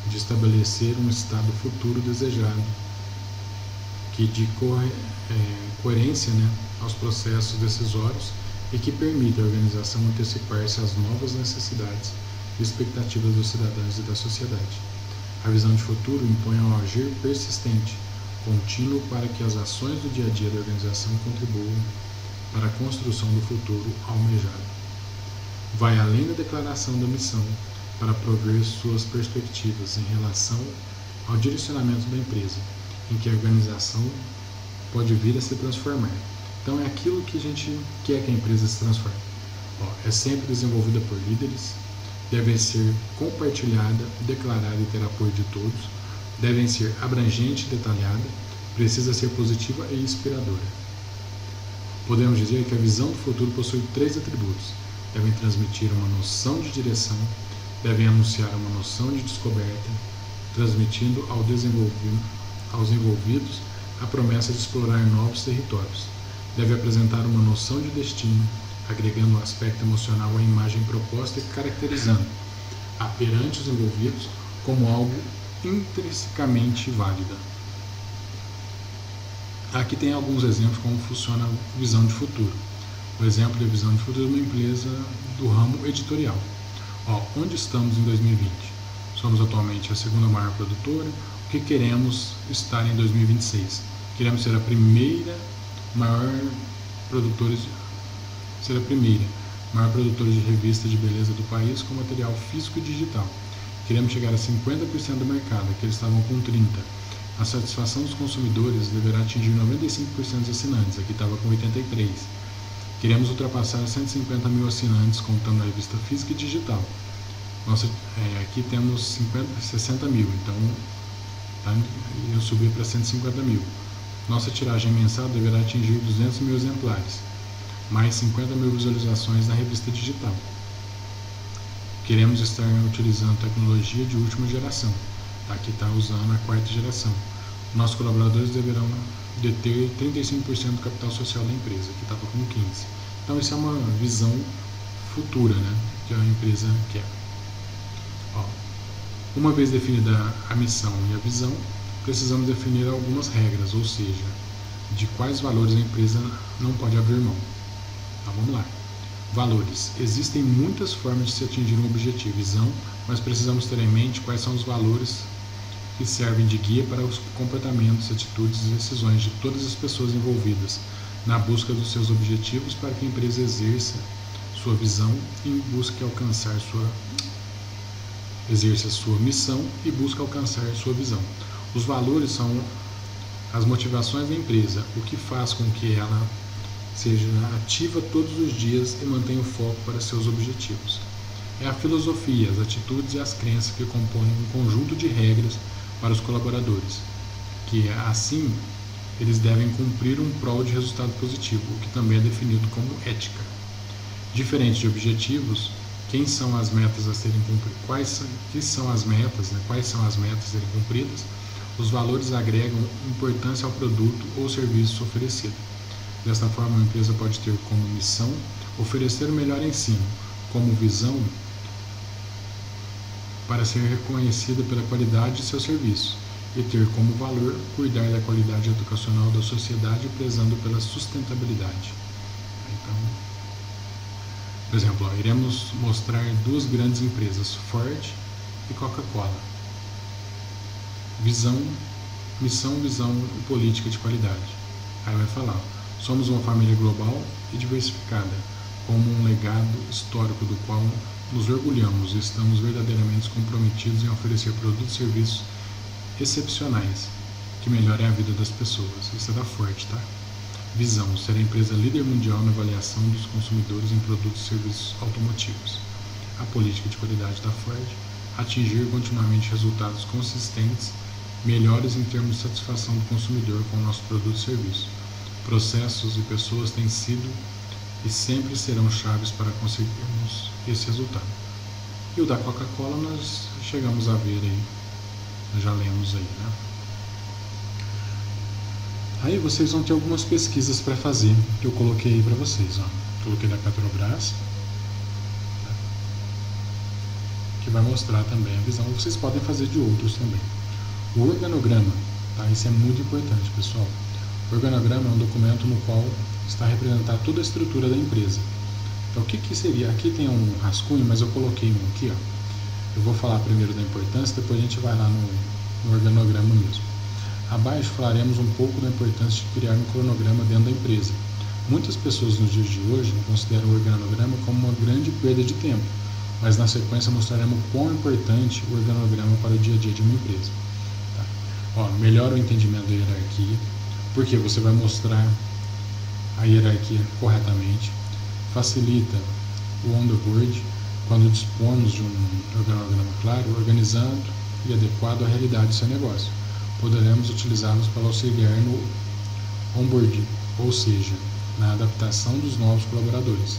de estabelecer um estado futuro desejado, que de coerência, aos processos decisórios e que permite à organização antecipar-se às novas necessidades e expectativas dos cidadãos e da sociedade. A visão de futuro impõe um agir persistente, contínuo, para que as ações do dia a dia da organização contribuam para a construção do futuro almejado. Vai além da declaração da missão para prover suas perspectivas em relação ao direcionamento da empresa, em que a organização pode vir a se transformar. Então é aquilo que a gente quer que a empresa se transforme. É sempre desenvolvida por líderes, deve ser compartilhada, declarada e ter apoio de todos, devem ser abrangente e detalhada, precisa ser positiva e inspiradora. Podemos dizer que a visão do futuro possui 3 atributos. Devem transmitir uma noção de direção, devem anunciar uma noção de descoberta, transmitindo aos envolvidos a promessa de explorar novos territórios. Deve apresentar uma noção de destino, agregando um aspecto emocional à imagem proposta e caracterizando perante os envolvidos como algo intrinsecamente válida. Aqui tem alguns exemplos como funciona a visão de futuro. O exemplo da visão de futuro é uma empresa do ramo editorial. Onde estamos em 2020? Somos atualmente a segunda maior produtora. O que queremos estar em 2026? Queremos ser a primeira maior produtora de revista de beleza do país com material físico e digital. Queremos chegar a 50% do mercado, que eles estavam com 30%. A satisfação dos consumidores deverá atingir 95% dos assinantes, aqui estava com 83%. Queremos ultrapassar 150 mil assinantes, contando a revista física e digital. Aqui temos 60 mil, então eu subi para 150 mil. Nossa tiragem mensal deverá atingir 200 mil exemplares, mais 50 mil visualizações na revista digital. Queremos estar utilizando tecnologia de última geração. Aqui está usando a 4ª geração. Nossos colaboradores deverão deter 35% do capital social da empresa, que estava com 15%. Então, isso é uma visão futura, né, que a empresa quer. Ó, uma vez definida a missão e a visão, precisamos definir algumas regras, ou seja, de quais valores a empresa não pode abrir mão. Então, vamos lá. Valores. Existem muitas formas de se atingir um objetivo, visão, mas precisamos ter em mente quais são os valores que servem de guia para os comportamentos, atitudes e decisões de todas as pessoas envolvidas na busca dos seus objetivos, para que a empresa exerça sua visão e busque alcançar exerça sua missão e busque alcançar sua visão. Os valores são as motivações da empresa, o que faz com que ela seja ativa todos os dias e mantenha o foco para seus objetivos. É a filosofia, as atitudes e as crenças que compõem um conjunto de regras para os colaboradores, que assim eles devem cumprir um prol de resultado positivo, o que também é definido como ética. Diferente de objetivos, quem são as metas a serem cumpridas, quais são as metas a serem cumpridas, os valores agregam importância ao produto ou serviço oferecido. Desta forma, a empresa pode ter como missão oferecer o melhor ensino, como visão para ser reconhecida pela qualidade de seu serviço, e ter como valor cuidar da qualidade educacional da sociedade, prezando pela sustentabilidade. Então, por exemplo, iremos mostrar duas grandes empresas, Ford e Coca-Cola. Visão, missão, visão e política de qualidade. Aí vai falar, somos uma família global e diversificada, como um legado histórico do qual nos orgulhamos e estamos verdadeiramente comprometidos em oferecer produtos e serviços excepcionais que melhorem a vida das pessoas. Isso é da Ford, tá? Visão, ser a empresa líder mundial na avaliação dos consumidores em produtos e serviços automotivos. A política de qualidade da Ford, atingir continuamente resultados consistentes, melhores em termos de satisfação do consumidor com o nosso produto e serviço. Processos e pessoas têm sido e sempre serão chaves para conseguirmos esse resultado. E o da Coca-Cola nós chegamos a ver aí, nós já lemos aí, né? Aí vocês vão ter algumas pesquisas para fazer, que eu coloquei aí para vocês, ó. Coloquei da Petrobras, tá? Que vai mostrar também a visão. Vocês podem fazer de outros também. O organograma, tá? Isso é muito importante, pessoal. O organograma é um documento no qual está representada toda a estrutura da empresa. Então, o que seria? Aqui tem um rascunho, mas eu coloquei um aqui, ó. Eu vou falar primeiro da importância, depois a gente vai lá no organograma mesmo. Abaixo falaremos um pouco da importância de criar um cronograma dentro da empresa. Muitas pessoas nos dias de hoje consideram o organograma como uma grande perda de tempo, mas na sequência mostraremos quão importante o organograma para o dia a dia de uma empresa. Tá? Ó, melhora o entendimento da hierarquia, porque você vai mostrar a hierarquia corretamente, facilita o on-the-board quando dispomos de um organograma claro, organizado e adequado à realidade do seu negócio. Poderemos utilizá-los para auxiliar no onboarding, ou seja, na adaptação dos novos colaboradores.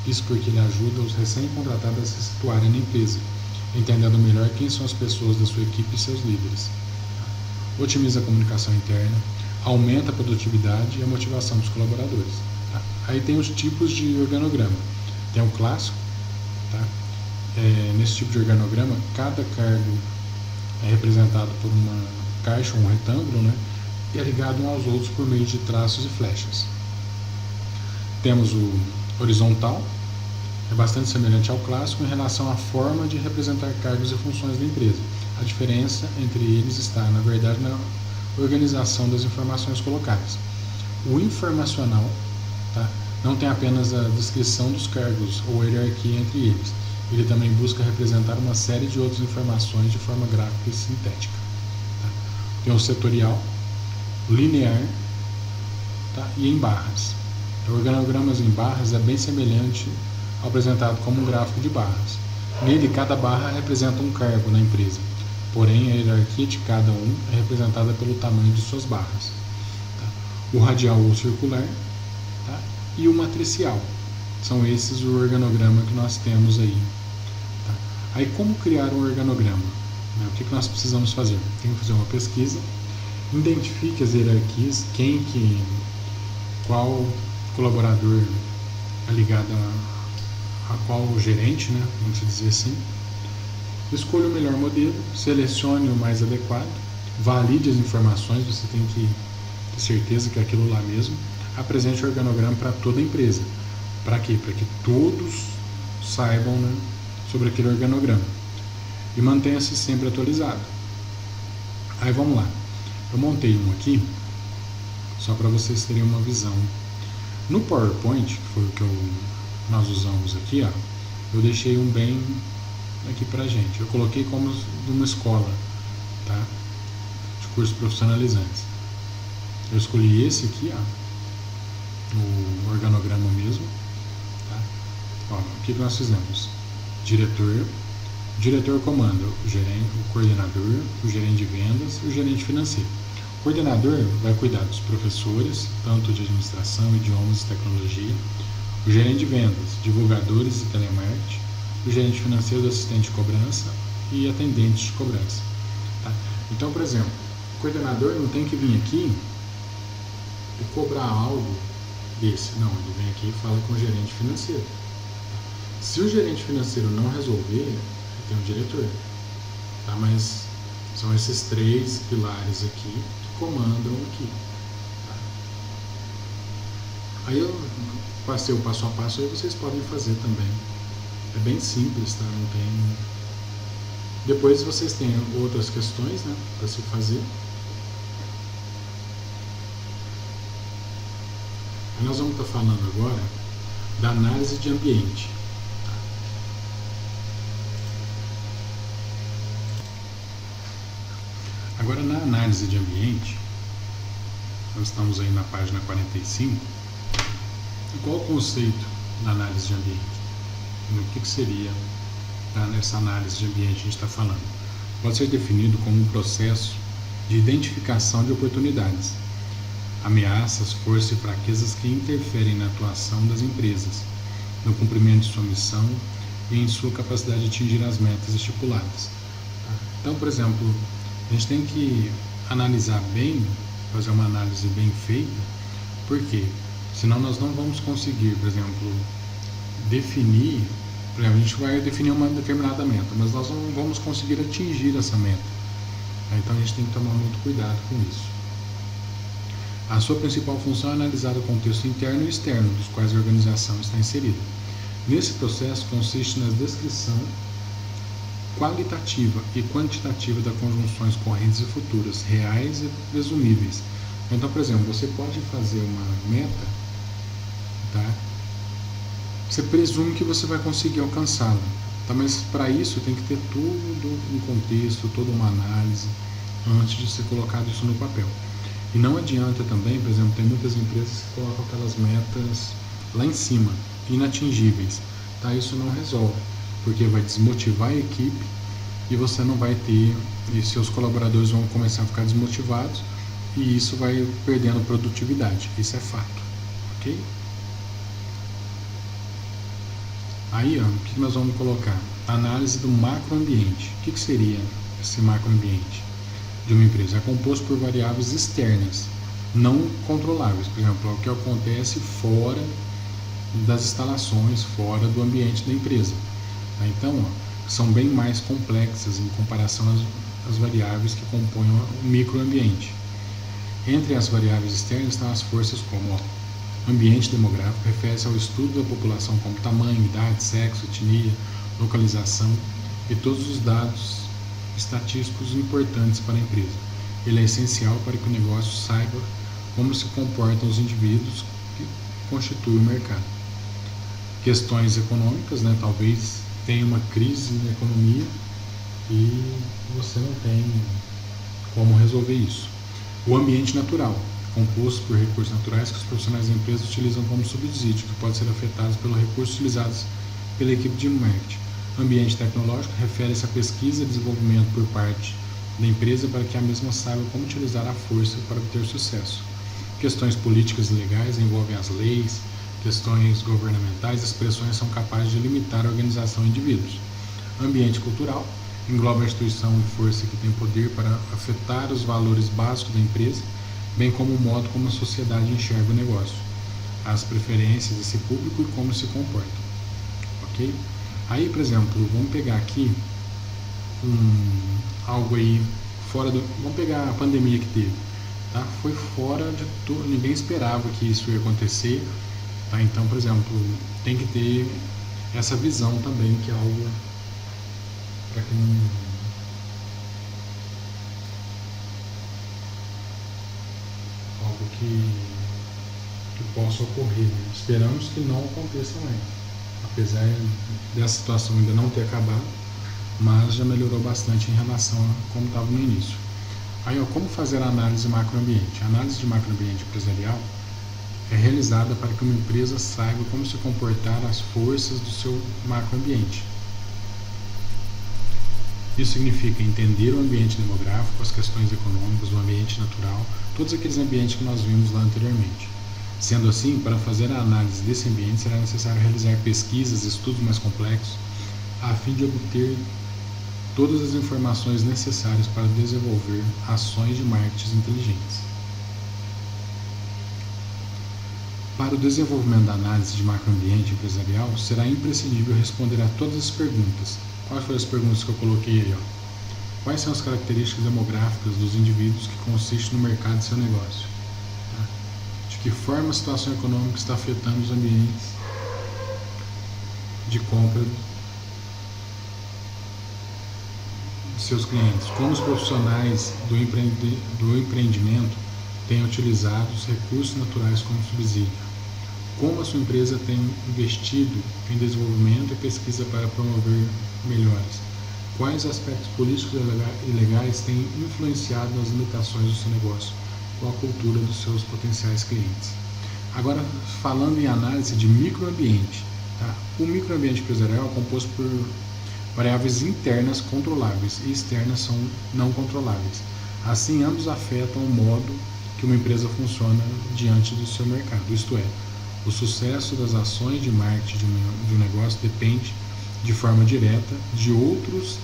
Isso porque ele ajuda os recém-contratados a se situarem na empresa, entendendo melhor quem são as pessoas da sua equipe e seus líderes. Otimiza a comunicação interna, aumenta a produtividade e a motivação dos colaboradores. Tá? Aí tem os tipos de organograma. Tem o clássico, tá? Nesse tipo de organograma, cada cargo é representado por uma caixa, um retângulo, né? E é ligado uns aos outros por meio de traços e flechas. Temos o horizontal, é bastante semelhante ao clássico em relação à forma de representar cargos e funções da empresa. A diferença entre eles está, na verdade, na organização das informações colocadas. O informacional, tá? Não tem apenas a descrição dos cargos ou a hierarquia entre eles. Ele também busca representar uma série de outras informações de forma gráfica e sintética. Tá? Tem o setorial, linear, tá? E em barras. Organogramas em barras é bem semelhante ao apresentado como um gráfico de barras. Nele, cada barra representa um cargo na empresa, porém a hierarquia de cada um é representada pelo tamanho de suas barras. Tá? O radial ou circular, tá? E o matricial. São esses o organograma que nós temos aí. Tá? Aí como criar um organograma? O que nós precisamos fazer? Tem que fazer uma pesquisa Identifique as hierarquias, qual colaborador é ligado a qual gerente, né? Vamos dizer assim. Escolha o melhor modelo, selecione o mais adequado, valide as informações, você tem que ter certeza que é aquilo lá mesmo. Apresente o organograma para toda a empresa. Para quê? Para que todos saibam, né, sobre aquele organograma. E mantenha-se sempre atualizado. Aí vamos lá. Eu montei um aqui, só para vocês terem uma visão. No PowerPoint, que foi o que nós usamos aqui, ó, eu deixei um bem aqui pra gente. Eu coloquei como de uma escola, tá? De cursos profissionalizantes. Eu escolhi esse aqui, ó, o organograma mesmo, tá? Ó, o que nós fizemos? O diretor comanda o gerente, o coordenador, o gerente de vendas e o gerente financeiro. O coordenador vai cuidar dos professores, tanto de administração, idiomas e tecnologia, o gerente de vendas, divulgadores e telemarketing, o gerente financeiro, o assistente de cobrança e atendentes de cobrança. Tá? Então, por exemplo, o coordenador não tem que vir aqui e cobrar algo desse. Não, ele vem aqui e fala com o gerente financeiro. Se o gerente financeiro não resolver, ele tem um diretor. Tá? Mas são esses 3 pilares aqui que comandam aqui. Tá? Aí eu passei o passo a passo, aí vocês podem fazer também. É bem simples, tá? Não tem... Depois vocês têm outras questões, né, para se fazer. Aí nós vamos estar falando agora da análise de ambiente. Tá? Agora, na análise de ambiente, nós estamos aí na página 45. Qual o conceito da análise de ambiente? O que seria, tá, nessa análise de ambiente que a gente está falando? Pode ser definido como um processo de identificação de oportunidades, ameaças, forças e fraquezas que interferem na atuação das empresas, no cumprimento de sua missão e em sua capacidade de atingir as metas estipuladas. Então, por exemplo, a gente tem que analisar bem, fazer uma análise bem feita, porque senão nós não vamos conseguir, por exemplo, definir, por exemplo, a gente vai definir uma determinada meta, mas nós não vamos conseguir atingir essa meta. Então a gente tem que tomar muito cuidado com isso. A sua principal função é analisar o contexto interno e externo dos quais a organização está inserida. Nesse processo consiste na descrição qualitativa e quantitativa das conjunções correntes e futuras, reais e presumíveis. Então, por exemplo, você pode fazer uma meta, tá? Você presume que você vai conseguir alcançá-la, tá? Mas para isso tem que ter tudo um contexto, toda uma análise antes de ser colocado isso no papel. E não adianta também, por exemplo, tem muitas empresas que colocam aquelas metas lá em cima, inatingíveis, tá? Isso não resolve, porque vai desmotivar a equipe e você não vai ter, e seus colaboradores vão começar a ficar desmotivados e isso vai perdendo produtividade, isso é fato, ok? Aí, ó, o que nós vamos colocar? Análise do macroambiente. O que seria esse macroambiente de uma empresa? É composto por variáveis externas, não controláveis. Por exemplo, o que acontece fora das instalações, fora do ambiente da empresa. Então, ó, são bem mais complexas em comparação às variáveis que compõem o microambiente. Entre as variáveis externas estão as forças como, ó, ambiente demográfico, refere-se ao estudo da população como tamanho, idade, sexo, etnia, localização e todos os dados estatísticos importantes para a empresa. Ele é essencial para que o negócio saiba como se comportam os indivíduos que constituem o mercado. Questões econômicas, né? Talvez tenha uma crise na economia e você não tem como resolver isso. O ambiente natural, composto por recursos naturais que os profissionais da empresa utilizam como subsídio, que pode ser afetados pelos recursos utilizados pela equipe de marketing. Ambiente tecnológico refere-se à pesquisa e desenvolvimento por parte da empresa para que a mesma saiba como utilizar a força para obter sucesso. Questões políticas e legais envolvem as leis, questões governamentais, as pressões são capazes de limitar a organização de indivíduos. Ambiente cultural engloba a instituição e força que tem poder para afetar os valores básicos da empresa, bem como o modo como a sociedade enxerga o negócio, as preferências desse público e como se comporta. Ok? Aí, por exemplo, vamos pegar aqui algo aí fora do... Vamos pegar a pandemia que teve. Tá? Foi fora de tudo, ninguém esperava que isso ia acontecer. Tá? Então, por exemplo, tem que ter essa visão também, que é algo para que não... algo que possa ocorrer. Né? Esperamos que não aconteça mais, apesar dessa situação ainda não ter acabado, mas já melhorou bastante em relação a como estava no início. Aí, ó, como fazer a análise macroambiente? A análise de macroambiente empresarial é realizada para que uma empresa saiba como se comportar as forças do seu macroambiente. Isso significa entender o ambiente demográfico, as questões econômicas, o ambiente natural, todos aqueles ambientes que nós vimos lá anteriormente. Sendo assim, para fazer a análise desse ambiente, será necessário realizar pesquisas, estudos mais complexos, a fim de obter todas as informações necessárias para desenvolver ações de marketing inteligentes. Para o desenvolvimento da análise de macroambiente empresarial, será imprescindível responder a todas as perguntas. Quais foram as perguntas que eu coloquei aí? Ó? Quais são as características demográficas dos indivíduos que consistem no mercado de seu negócio? Tá? De que forma a situação econômica está afetando os ambientes de compra de seus clientes? Como os profissionais do empreendimento têm utilizado os recursos naturais como subsídio? Como a sua empresa tem investido em desenvolvimento e pesquisa para promover melhores? Quais aspectos políticos e legais têm influenciado nas limitações do seu negócio ou a cultura dos seus potenciais clientes? Agora, falando em análise de microambiente, tá? O microambiente empresarial é composto por variáveis internas controláveis e externas são não controláveis. Assim, ambos afetam o modo que uma empresa funciona diante do seu mercado, isto é, o sucesso das ações de marketing de um negócio depende de forma direta de outros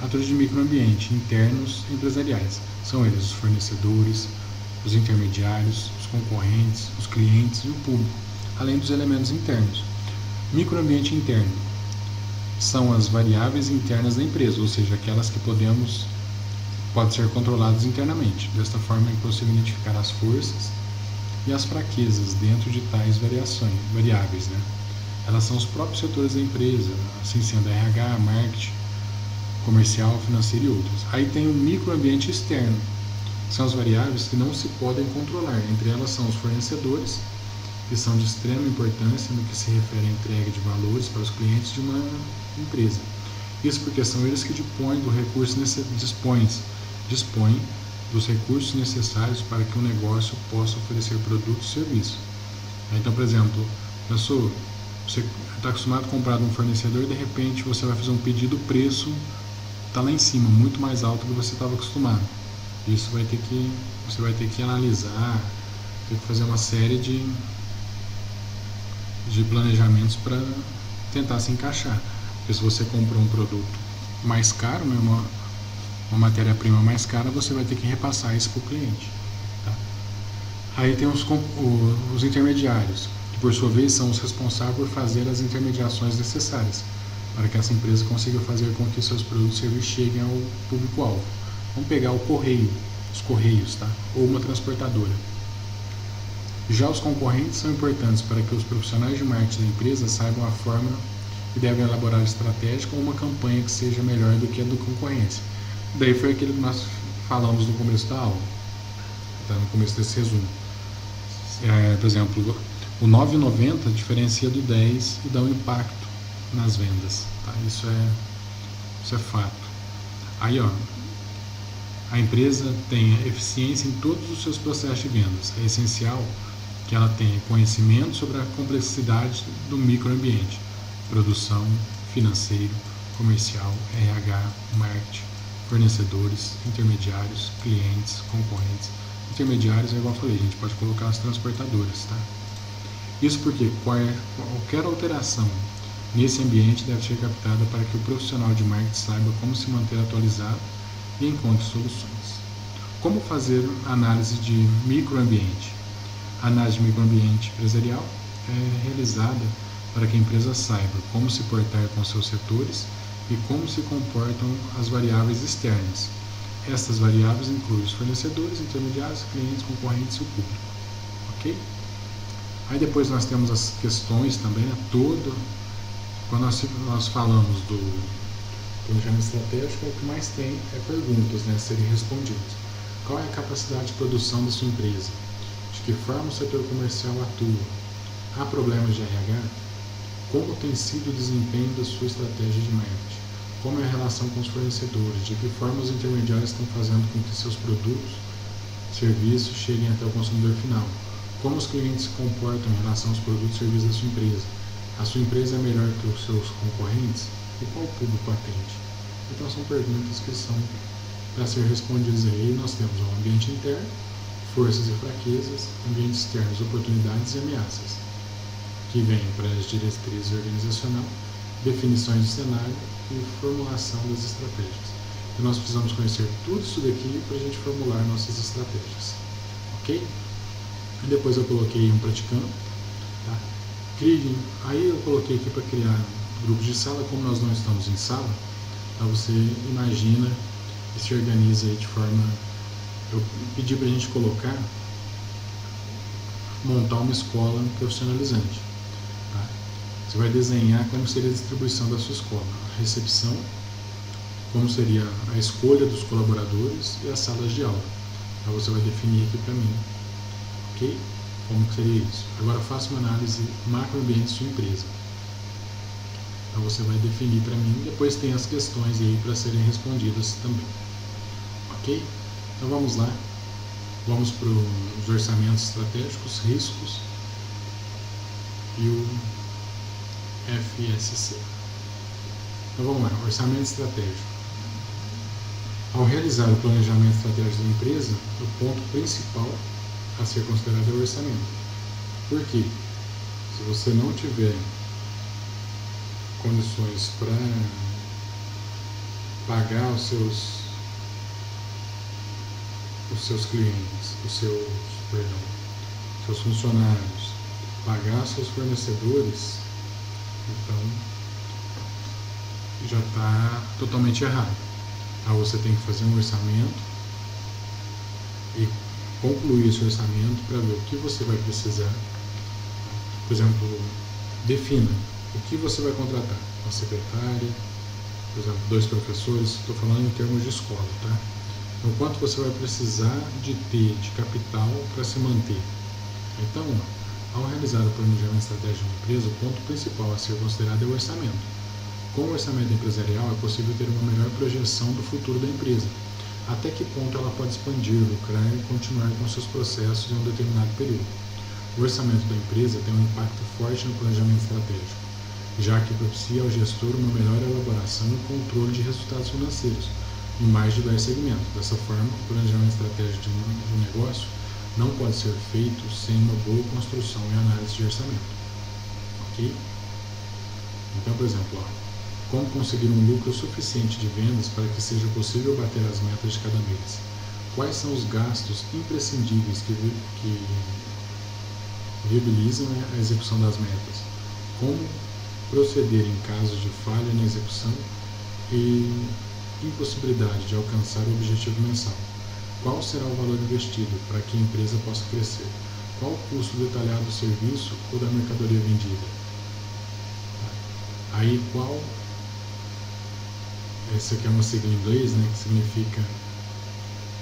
atores de microambiente internos empresariais. São eles os fornecedores, os intermediários, os concorrentes, os clientes e o público, além dos elementos internos. Microambiente interno são as variáveis internas da empresa, ou seja, aquelas que podem ser controladas internamente. Desta forma, é possível identificar as forças e as fraquezas dentro de tais variáveis. Né? Elas são os próprios setores da empresa, assim sendo RH, marketing, comercial, financeiro e outros. Aí tem o microambiente externo, são as variáveis que não se podem controlar. Entre elas são os fornecedores, que são de extrema importância no que se refere à entrega de valores para os clientes de uma empresa. Isso porque são eles que dispõem dos recursos necessários para que o negócio possa oferecer produtos e serviços. Então, por exemplo, você está acostumado a comprar de um fornecedor e de repente você vai fazer um pedido, o preço está lá em cima, muito mais alto do que você estava acostumado. Isso você vai ter que analisar, ter que fazer uma série de planejamentos para tentar se encaixar. Porque se você comprou um produto mais caro, né, uma matéria-prima mais cara, você vai ter que repassar isso para o cliente. Tá? Aí tem os intermediários, que por sua vez são os responsáveis por fazer as intermediações necessárias para que essa empresa consiga fazer com que seus produtos e serviços cheguem ao público-alvo. Vamos pegar os correios, tá? Ou uma transportadora. Já os concorrentes são importantes para que os profissionais de marketing da empresa saibam a forma que devem elaborar estratégia ou uma campanha que seja melhor do que a do concorrência. Daí foi aquilo que nós falamos no começo da aula, tá? No começo desse resumo. Por exemplo, o 9,90 diferencia do 10 e dá um impacto nas vendas. Tá? Isso é fato. Aí, ó, a empresa tem eficiência em todos os seus processos de vendas. É essencial que ela tenha conhecimento sobre a complexidade do microambiente, produção, financeiro, comercial, RH, marketing, fornecedores, intermediários, clientes, concorrentes. Intermediários, igual eu falei, a gente pode colocar as transportadoras. Tá? Isso porque qualquer alteração Nesse ambiente deve ser captada para que o profissional de marketing saiba como se manter atualizado e encontre soluções. Como fazer análise de microambiente? A análise de microambiente empresarial é realizada para que a empresa saiba como se portar com seus setores e como se comportam as variáveis externas. Estas variáveis incluem os fornecedores, intermediários, clientes, concorrentes e o público. Ok? Aí depois nós temos as questões também, né? Quando nós falamos do planejamento estratégico, o que mais tem é perguntas, né, a serem respondidas. Qual é a capacidade de produção da sua empresa? De que forma o setor comercial atua? Há problemas de RH? Como tem sido o desempenho da sua estratégia de marketing? Como é a relação com os fornecedores? De que forma os intermediários estão fazendo com que seus produtos, serviços cheguem até o consumidor final? Como os clientes se comportam em relação aos produtos e serviços da sua empresa? A sua empresa é melhor que os seus concorrentes? E qual público atende? Então são perguntas que são para ser respondidas aí. Nós temos o ambiente interno, forças e fraquezas, ambientes externos, oportunidades e ameaças, que vem para as diretrizes organizacional, definições de cenário e formulação das estratégias. Então nós precisamos conhecer tudo isso daqui para a gente formular nossas estratégias. Ok? E depois eu coloquei um praticando. Tá? Aí eu coloquei aqui para criar grupos de sala. Como nós não estamos em sala, então você imagina e se organiza aí de forma... Eu pedi para a gente montar uma escola profissionalizante. Tá? Você vai desenhar como seria a distribuição da sua escola, a recepção, como seria a escolha dos colaboradores e as salas de aula. Então você vai definir aqui para mim, ok? Como que seria isso? Agora faça uma análise macroambiente de sua empresa. Então você vai definir para mim, depois tem as questões aí para serem respondidas também. Ok? Então vamos lá. Vamos para os orçamentos estratégicos, riscos e o FSC. Então vamos lá, orçamento estratégico. Ao realizar o planejamento estratégico da empresa, o ponto principal a ser considerado é o orçamento. Por quê? Se você não tiver condições para pagar os seus clientes, seus funcionários, pagar seus fornecedores, então já está totalmente errado. Então você tem que fazer um orçamento e concluir esse orçamento para ver o que você vai precisar. Por exemplo, defina o que você vai contratar. Uma secretária, por exemplo, 2 professores, estou falando em termos de escola, tá? Então, quanto você vai precisar de ter de capital para se manter. Então, ao realizar o planejamento estratégico de uma empresa, o ponto principal a ser considerado é o orçamento. Com o orçamento empresarial, é possível ter uma melhor projeção do futuro da empresa. Até que ponto ela pode expandir, lucrar e continuar com seus processos em um determinado período. O orçamento da empresa tem um impacto forte no planejamento estratégico, já que propicia ao gestor uma melhor elaboração e controle de resultados financeiros em mais diversos segmentos. Dessa forma, o planejamento estratégico de um negócio não pode ser feito sem uma boa construção e análise de orçamento. Ok? Então, por exemplo, como conseguir um lucro suficiente de vendas para que seja possível bater as metas de cada mês? Quais são os gastos imprescindíveis que viabilizam a execução das metas? Como proceder em caso de falha na execução e impossibilidade de alcançar o objetivo mensal? Qual será o valor investido para que a empresa possa crescer? Qual o custo detalhado do serviço ou da mercadoria vendida? Aí essa aqui é uma sigla em inglês, né, que significa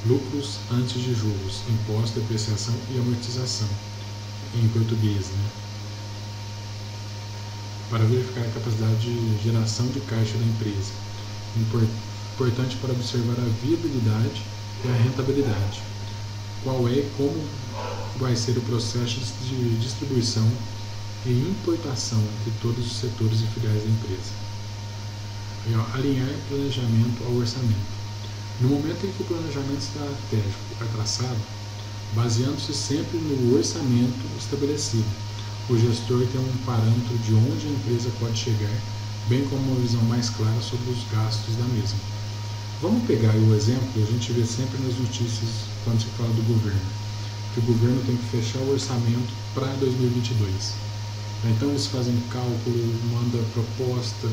lucros antes de juros, imposto, depreciação e amortização, em português, né? Para verificar a capacidade de geração de caixa da empresa. Importante para observar a viabilidade e a rentabilidade. Qual é e como vai ser o processo de distribuição e importação entre todos os setores e filiais da empresa. E, alinhar planejamento ao orçamento. No momento em que o planejamento estratégico é traçado, baseando-se sempre no orçamento estabelecido, o gestor tem um parâmetro de onde a empresa pode chegar, bem como uma visão mais clara sobre os gastos da mesma. Vamos pegar aí o exemplo, a gente vê sempre nas notícias quando se fala do governo, que o governo tem que fechar o orçamento para 2022. Então eles fazem cálculo, mandam proposta,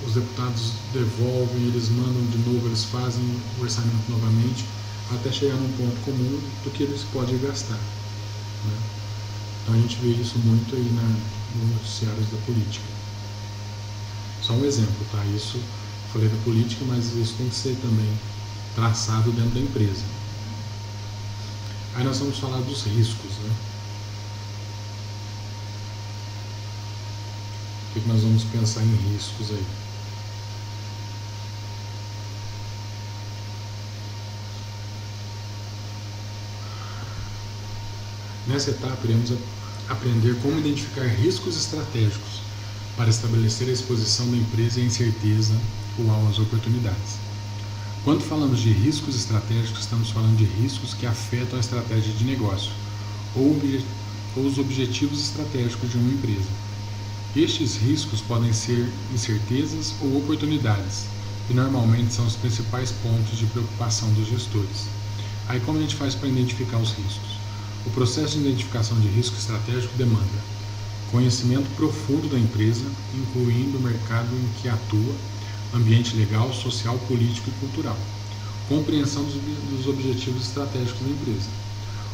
os deputados devolvem, eles mandam de novo, eles fazem o orçamento novamente, até chegar num ponto comum do que eles podem gastar. Né? Então a gente vê isso muito aí nos noticiários da política. Só um exemplo, tá? Isso, falei da política, mas isso tem que ser também traçado dentro da empresa. Aí nós vamos falar dos riscos, né? O que nós vamos pensar em riscos aí? Nessa etapa, iremos aprender como identificar riscos estratégicos para estabelecer a exposição da empresa à incerteza ou às oportunidades. Quando falamos de riscos estratégicos, estamos falando de riscos que afetam a estratégia de negócio ou os objetivos estratégicos de uma empresa. Estes riscos podem ser incertezas ou oportunidades, e normalmente são os principais pontos de preocupação dos gestores. Aí como a gente faz para identificar os riscos? O processo de identificação de risco estratégico demanda conhecimento profundo da empresa, incluindo o mercado em que atua, ambiente legal, social, político e cultural, compreensão dos objetivos estratégicos da empresa.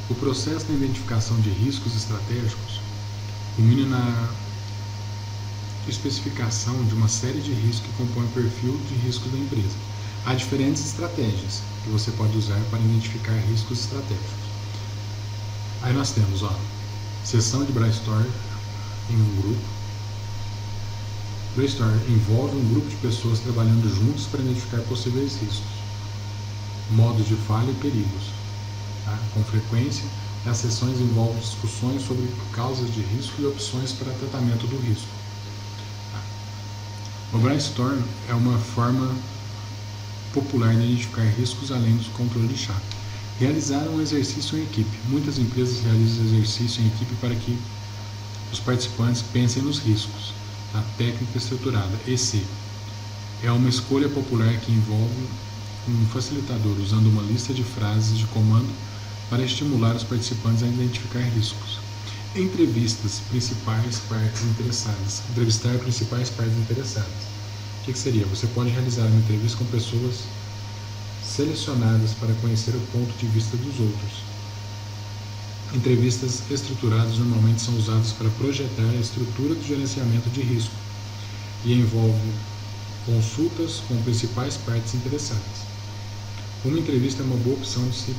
O processo de identificação de riscos estratégicos culmina na especificação de uma série de riscos que compõem o perfil de riscos da empresa. Há diferentes estratégias que você pode usar para identificar riscos estratégicos. Aí nós temos, sessão de brainstorm em um grupo. Brainstorm envolve um grupo de pessoas trabalhando juntos para identificar possíveis riscos, modos de falha e perigos. Tá? Com frequência, as sessões envolvem discussões sobre causas de risco e opções para tratamento do risco. O brainstorm é uma forma popular de identificar riscos além do controle de chave. Realizar um exercício em equipe. Muitas empresas realizam exercício em equipe para que os participantes pensem nos riscos. A técnica estruturada, EC, é uma escolha popular que envolve um facilitador usando uma lista de frases de comando para estimular os participantes a identificar riscos. Entrevistar principais partes interessadas. O que seria? Você pode realizar uma entrevista com pessoas selecionadas para conhecer o ponto de vista dos outros. Entrevistas estruturadas normalmente são usadas para projetar a estrutura do gerenciamento de risco e envolve consultas com principais partes interessadas. Uma entrevista é uma boa opção se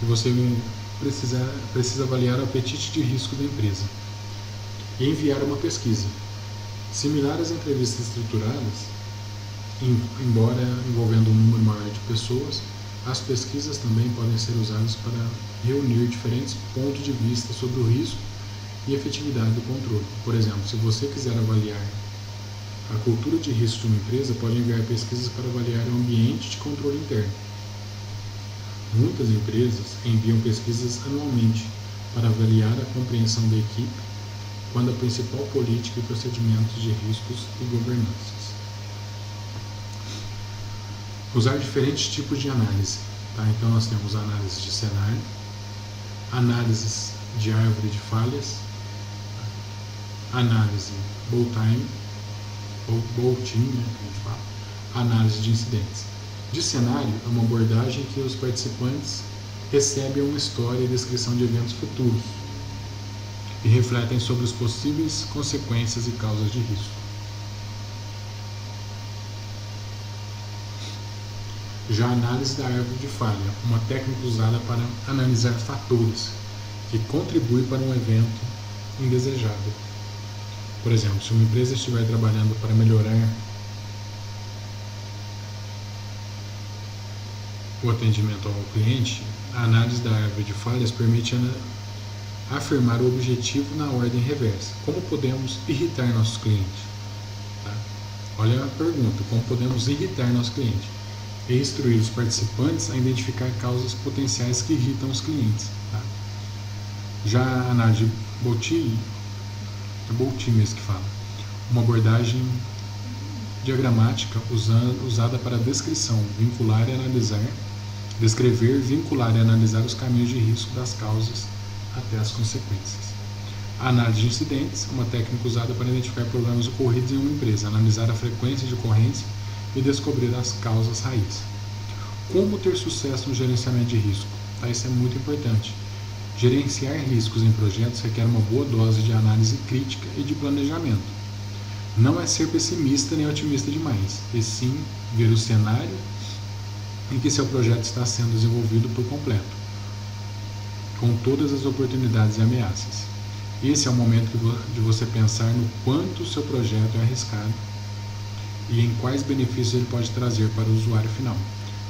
você precisa avaliar o apetite de risco da empresa e enviar uma pesquisa. Similar às entrevistas estruturadas, embora envolvendo um número maior de pessoas, as pesquisas também podem ser usadas para reunir diferentes pontos de vista sobre o risco e efetividade do controle. Por exemplo, se você quiser avaliar a cultura de risco de uma empresa, pode enviar pesquisas para avaliar o ambiente de controle interno. Muitas empresas enviam pesquisas anualmente para avaliar a compreensão da equipe quanto à principal política e procedimentos de riscos e governanças. Usar diferentes tipos de análise. Tá? Então nós temos análise de cenário, análises de árvore de falhas, análise Bolt-Team, né, que a gente fala, análise de incidentes. De cenário é uma abordagem que os participantes recebem uma história e descrição de eventos futuros e refletem sobre as possíveis consequências e causas de risco. Já a análise da árvore de falha, uma técnica usada para analisar fatores que contribuem para um evento indesejado. Por exemplo, se uma empresa estiver trabalhando para melhorar o atendimento ao cliente, a análise da árvore de falhas permite afirmar o objetivo na ordem reversa. Como podemos irritar nossos clientes? Tá? Olha a pergunta, como podemos irritar nosso cliente? e instruir os participantes a identificar causas potenciais que irritam os clientes. Tá? Já a análise Botti, é Botti mesmo que fala, uma abordagem diagramática usada para descrição, vincular e analisar, descrever, vincular e analisar os caminhos de risco das causas até as consequências. A análise de incidentes, uma técnica usada para identificar problemas ocorridos em uma empresa, analisar a frequência de ocorrência e descobrir as causas raiz. Como ter sucesso no gerenciamento de risco? Tá, isso é muito importante. Gerenciar riscos em projetos requer uma boa dose de análise crítica e de planejamento. Não é ser pessimista nem otimista demais, e sim ver o cenário em que seu projeto está sendo desenvolvido por completo, com todas as oportunidades e ameaças. Esse é o momento de você pensar no quanto o seu projeto é arriscado e em quais benefícios ele pode trazer para o usuário final.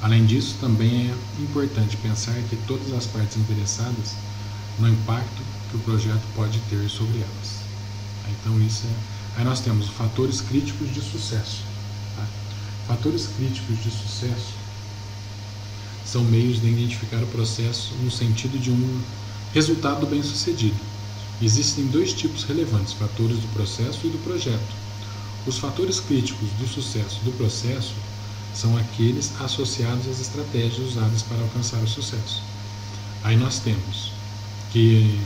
Além disso, também é importante pensar que todas as partes interessadas no impacto que o projeto pode ter sobre elas. Então isso é... Aí nós temos fatores críticos de sucesso. Tá? Fatores críticos de sucesso são meios de identificar o processo no sentido de um resultado bem-sucedido. Existem dois tipos relevantes, fatores do processo e do projeto. Os fatores críticos do sucesso do processo são aqueles associados às estratégias usadas para alcançar o sucesso. Aí nós temos que,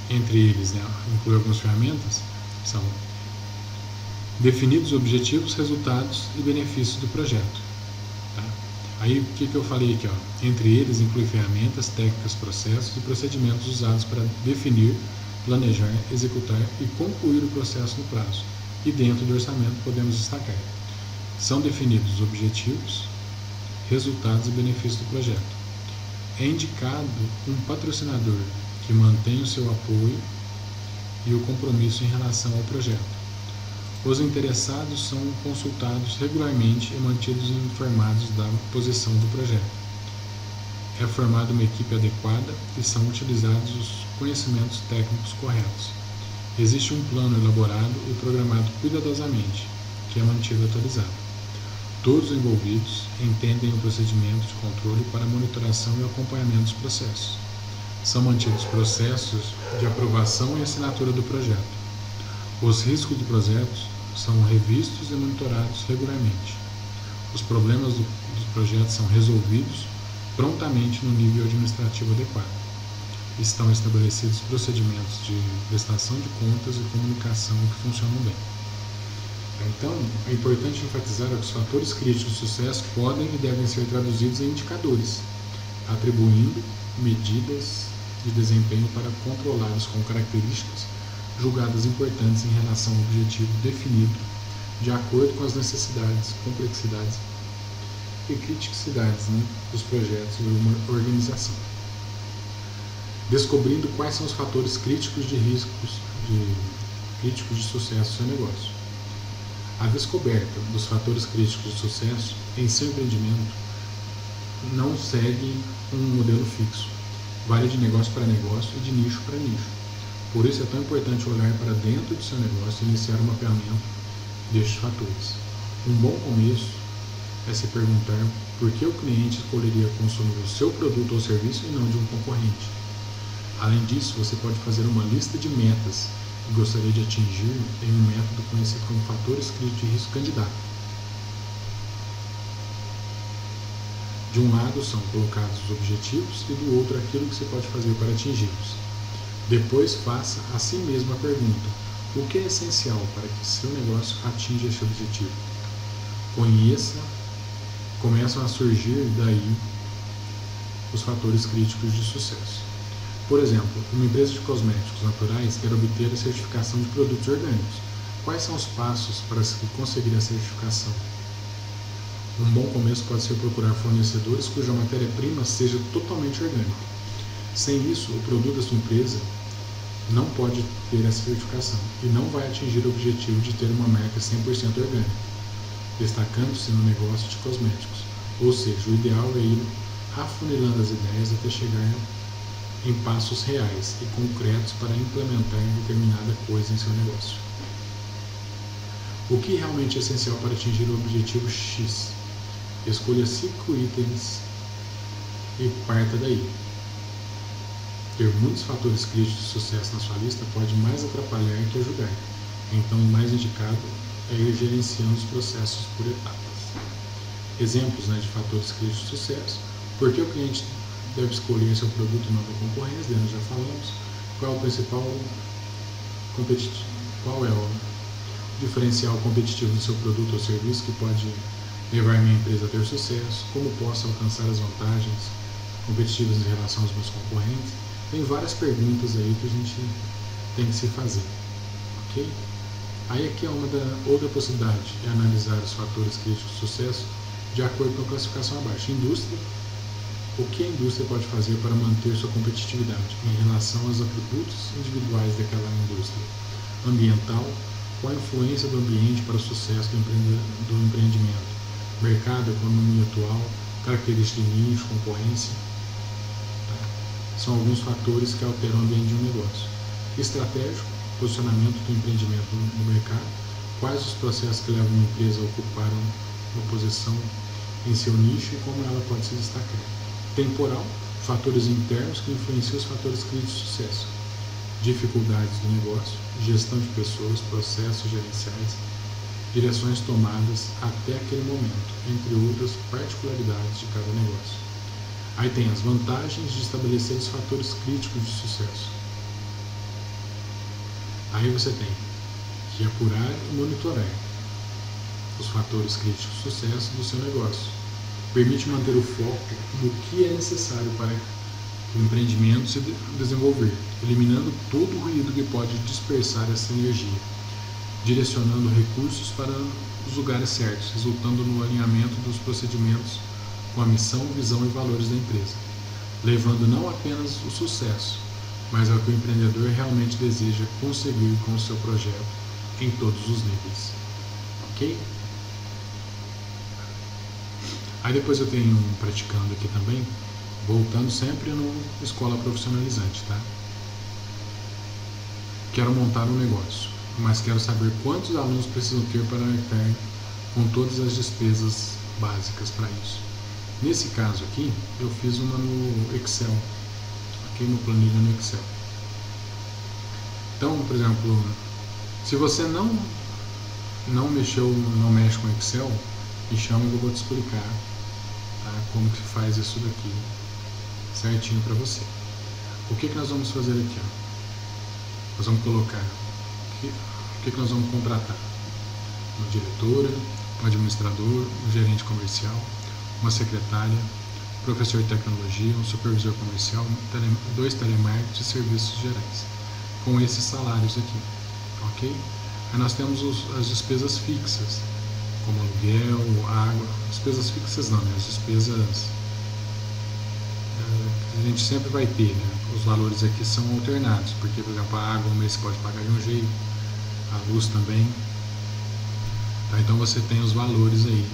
entre eles, inclui algumas ferramentas, são definidos objetivos, resultados e benefícios do projeto. Tá? Aí o que eu falei aqui? Entre eles inclui ferramentas, técnicas, processos e procedimentos usados para definir, planejar, executar e concluir o processo no prazo. E dentro do orçamento podemos destacar: são definidos os objetivos, resultados e benefícios do projeto. É indicado um patrocinador que mantém o seu apoio e o compromisso em relação ao projeto. Os interessados são consultados regularmente e mantidos informados da posição do projeto. É formada uma equipe adequada e são utilizados os conhecimentos técnicos corretos. Existe um plano elaborado e programado cuidadosamente, que é mantido atualizado. Todos os envolvidos entendem o procedimento de controle para monitoração e acompanhamento dos processos. São mantidos processos de aprovação e assinatura do projeto. Os riscos do projeto são revistos e monitorados regularmente. Os problemas dos projetos são resolvidos prontamente no nível administrativo adequado. Estão estabelecidos procedimentos de prestação de contas e comunicação que funcionam bem. Então, é importante enfatizar que os fatores críticos de sucesso podem e devem ser traduzidos em indicadores, atribuindo medidas de desempenho para controlá-los com características julgadas importantes em relação ao objetivo definido, de acordo com as necessidades, complexidades e criticidades dos projetos de uma organização. Descobrindo quais são os fatores críticos de sucesso do seu negócio. A descoberta dos fatores críticos de sucesso em seu empreendimento não segue um modelo fixo, varia de negócio para negócio e de nicho para nicho. Por isso é tão importante olhar para dentro do seu negócio e iniciar o mapeamento destes fatores. Um bom começo é se perguntar por que o cliente escolheria consumir o seu produto ou serviço e não de um concorrente. Além disso, você pode fazer uma lista de metas que gostaria de atingir em um método conhecido como fatores críticos de risco candidato. De um lado são colocados os objetivos e do outro aquilo que você pode fazer para atingi-los. Depois faça a si mesmo a pergunta: o que é essencial para que seu negócio atinja esse objetivo? Começam a surgir daí os fatores críticos de sucesso. Por exemplo, uma empresa de cosméticos naturais quer obter a certificação de produtos orgânicos. Quais são os passos para se conseguir a certificação? Um bom começo pode ser procurar fornecedores cuja matéria-prima seja totalmente orgânica. Sem isso, o produto da sua empresa não pode ter essa certificação e não vai atingir o objetivo de ter uma marca 100% orgânica, destacando-se no negócio de cosméticos. Ou seja, o ideal é ir afunilando as ideias até chegar em passos reais e concretos para implementar determinada coisa em seu negócio. O que realmente é essencial para atingir o objetivo X? Escolha 5 itens e parta daí. Ter muitos fatores críticos de sucesso na sua lista pode mais atrapalhar que ajudar. Então, o mais indicado é ir gerenciando os processos por etapas. Exemplos, né, de fatores críticos de sucesso. Por que o cliente deve escolher seu produto e não da concorrência? Nós já falamos. Qual é o principal competitivo? Qual é o diferencial competitivo do seu produto ou serviço que pode levar minha empresa a ter sucesso? Como posso alcançar as vantagens competitivas em relação aos meus concorrentes? Tem várias perguntas aí que a gente tem que se fazer, ok? Aí aqui é outra possibilidade, é analisar os fatores críticos de sucesso de acordo com a classificação abaixo. Indústria, o que a indústria pode fazer para manter sua competitividade em relação aos atributos individuais daquela indústria? Ambiental, qual a influência do ambiente para o sucesso do empreendimento? Mercado, economia atual, características de nicho, concorrência. São alguns fatores que alteram o ambiente de um negócio. Estratégico, posicionamento do empreendimento no mercado, quais os processos que levam uma empresa a ocupar uma posição em seu nicho e como ela pode se destacar. Temporal, fatores internos que influenciam os fatores críticos de sucesso. Dificuldades do negócio, gestão de pessoas, processos gerenciais, direções tomadas até aquele momento, entre outras particularidades de cada negócio. Aí tem as vantagens de estabelecer os fatores críticos de sucesso. Aí você tem que apurar e monitorar os fatores críticos de sucesso do seu negócio. Permite manter o foco no que é necessário para o empreendimento se desenvolver, eliminando todo o ruído que pode dispersar essa energia, direcionando recursos para os lugares certos, resultando no alinhamento dos procedimentos com a missão, visão e valores da empresa, levando não apenas o sucesso, mas ao que o empreendedor realmente deseja conseguir com o seu projeto em todos os níveis. Ok? Aí depois eu tenho um praticando aqui também, voltando sempre no Escola Profissionalizante, tá? Quero montar um negócio, mas quero saber quantos alunos precisam ter para arcar com todas as despesas básicas para isso. Nesse caso aqui, eu fiz uma no Excel, aqui no planilha no Excel. Então, por exemplo, se você não mexe com Excel, me chama que eu vou te explicar, tá, como que faz isso daqui certinho para você. O que nós vamos fazer aqui? Ó? Nós vamos colocar o que nós vamos contratar? Uma diretora, um administrador, um gerente comercial, uma secretária, professor de tecnologia, um supervisor comercial, 2 telemarketing e serviços gerais, com esses salários aqui, ok? Aí nós temos as despesas fixas, como aluguel, água, despesas fixas não, né? As despesas que a gente sempre vai ter, né? Os valores aqui são alternados, porque, por exemplo, a água um mês você pode pagar de um jeito, a luz também, tá? Então você tem os valores aí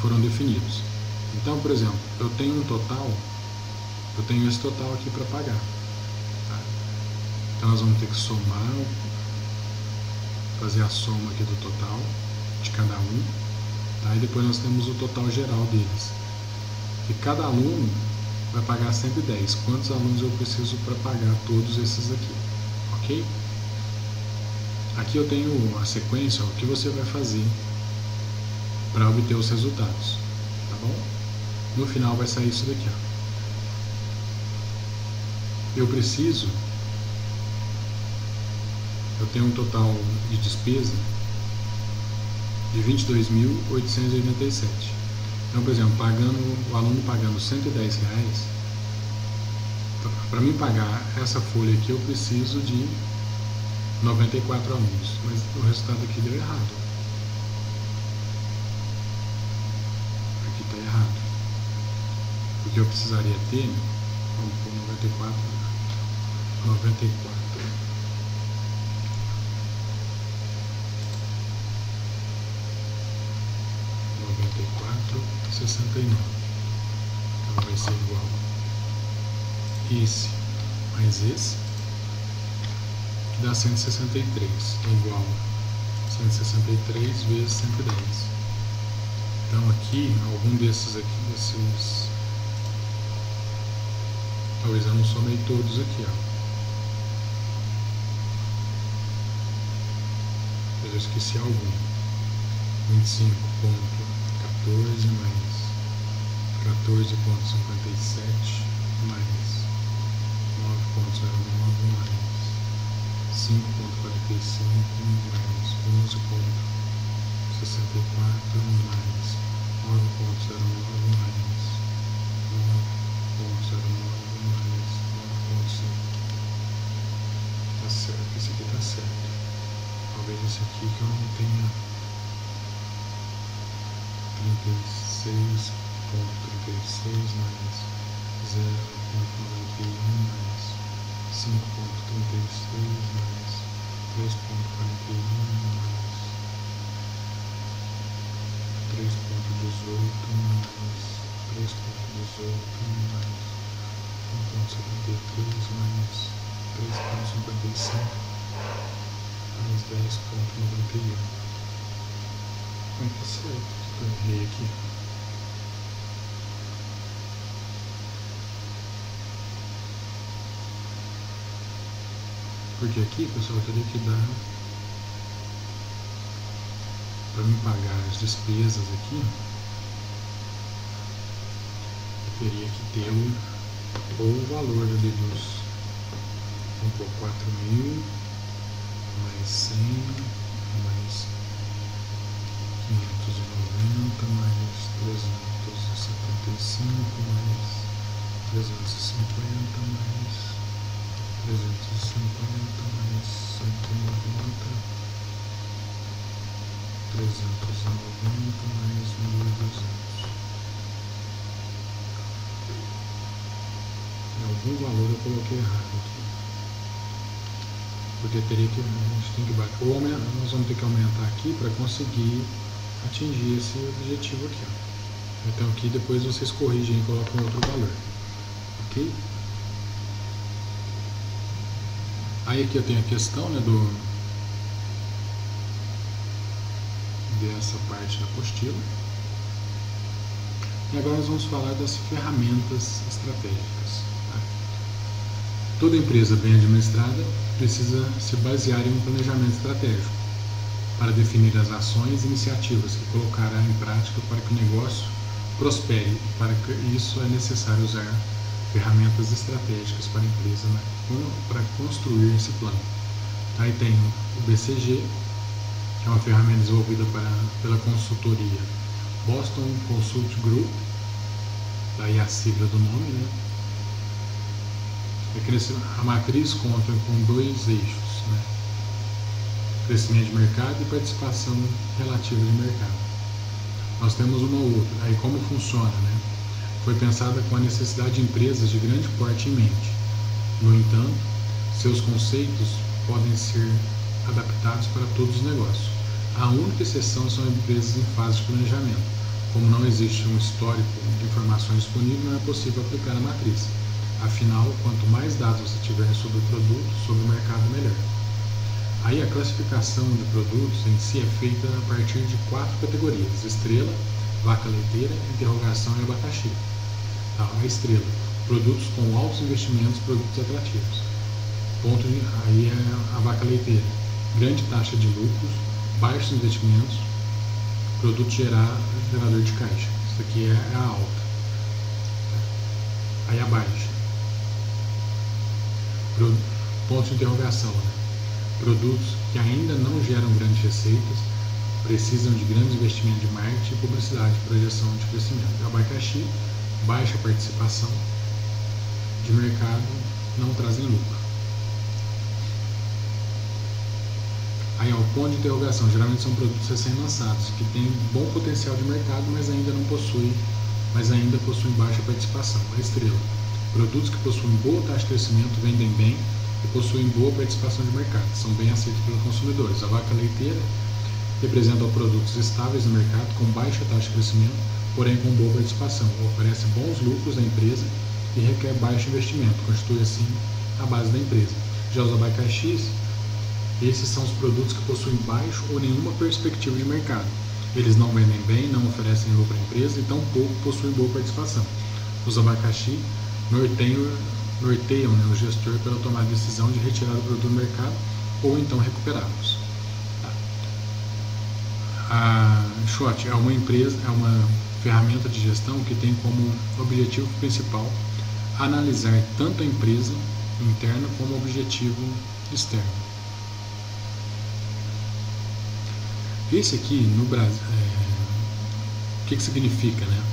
foram definidos. Então, por exemplo, eu tenho esse total aqui para pagar. Tá? Então nós vamos ter que somar, fazer a soma aqui do total de cada um, tá? E depois nós temos o total geral deles. E cada aluno vai pagar 110. Quantos alunos eu preciso para pagar todos esses aqui? Ok? Aqui eu tenho a sequência, ó, o que você vai fazer para obter os resultados, tá bom? No final vai sair isso daqui, ó. Eu tenho um total de despesa de 22.887. Então, por exemplo, o aluno pagando R$110, para mim pagar essa folha aqui eu preciso de 94 alunos, mas o resultado aqui deu errado. Que eu precisaria ter, vamos pôr 94, 69. Então vai ser igual esse mais esse, que dá 163, é igual a 163 vezes 110. Então aqui, algum desses aqui, talvez eu não somei todos aqui, ó. Mas eu esqueci algum. 25,14 mais 14,57 mais 9,09 mais 5,45 mais 11,64 mais 9,09 mais 9,09 mais 9,5. Tá certo, esse aqui tá certo. Talvez esse aqui que eu não tenha 36,36 mais 0,91 mais 5,36 mais 3,41 mais 3,18 mais 3,18 mais 1,73 mais 3,55 mais 10,91. Vai tá certo, eu errei aqui. Porque aqui, pessoal, eu teria que dar, para me pagar as despesas aqui, eu teria que ter o valor ali dos, vamos pôr 4.000 mais 100 mais 590 mais 375 mais 350 mais 350 mais 190, 390 mais 1.200. Em algum valor eu coloquei errado aqui. Porque teria que, a gente tem que bater, ou nós vamos ter que aumentar aqui para conseguir atingir esse objetivo aqui, ó. Então aqui depois vocês corrigem e colocam outro valor, ok? Aí aqui eu tenho a questão, né, dessa parte da apostila. E agora nós vamos falar das ferramentas estratégicas. Tá? Toda empresa bem administrada precisa se basear em um planejamento estratégico para definir as ações e iniciativas que colocará em prática para que o negócio prospere. Para que isso é necessário usar ferramentas estratégicas para a empresa, né, para construir esse plano. Aí tem o BCG, que é uma ferramenta desenvolvida pela consultoria Boston Consult Group, daí a sigla do nome, né? A matriz conta com dois eixos, né? Crescimento de mercado e participação relativa de mercado. Nós temos uma ou outra. Aí como funciona, né? Foi pensada com a necessidade de empresas de grande porte em mente. No entanto, seus conceitos podem ser adaptados para todos os negócios. A única exceção são empresas em fase de planejamento. Como não existe um histórico de informações disponível, não é possível aplicar a matriz. Afinal, quanto mais dados você tiver sobre o produto, sobre o mercado, melhor. Aí a classificação de produtos em si é feita a partir de 4 categorias: estrela, vaca leiteira, interrogação e abacaxi. Tá, a estrela, produtos com altos investimentos, produtos atrativos. Aí é a vaca leiteira, grande taxa de lucros, baixos investimentos, produto gerador de caixa. Isso aqui é a alta. Aí a baixa, ponto de interrogação, né? Produtos que ainda não geram grandes receitas, precisam de grandes investimentos de marketing e publicidade, projeção de crescimento. A abacaxi, baixa participação de mercado, não trazem lucro. Aí o ponto de interrogação, geralmente são produtos recém-lançados, que têm bom potencial de mercado, mas ainda possuem baixa participação. A estrela, produtos que possuem boa taxa de crescimento, vendem bem e possuem boa participação de mercado, são bem aceitos pelos consumidores. A vaca leiteira representa produtos estáveis no mercado, com baixa taxa de crescimento, porém com boa participação, oferece bons lucros à empresa e requer baixo investimento, constitui assim a base da empresa. Já os abacaxis, esses são os produtos que possuem baixo ou nenhuma perspectiva de mercado, Eles não vendem bem, não oferecem valor para a empresa e tampouco possuem boa participação. Os abacaxi norteiam, né, o gestor para tomar a decisão de retirar o produto do mercado ou então recuperá-los. A SWOT é uma ferramenta de gestão que tem como objetivo principal analisar tanto a empresa interna como o objetivo externo. Esse aqui no Brasil, o que significa, né?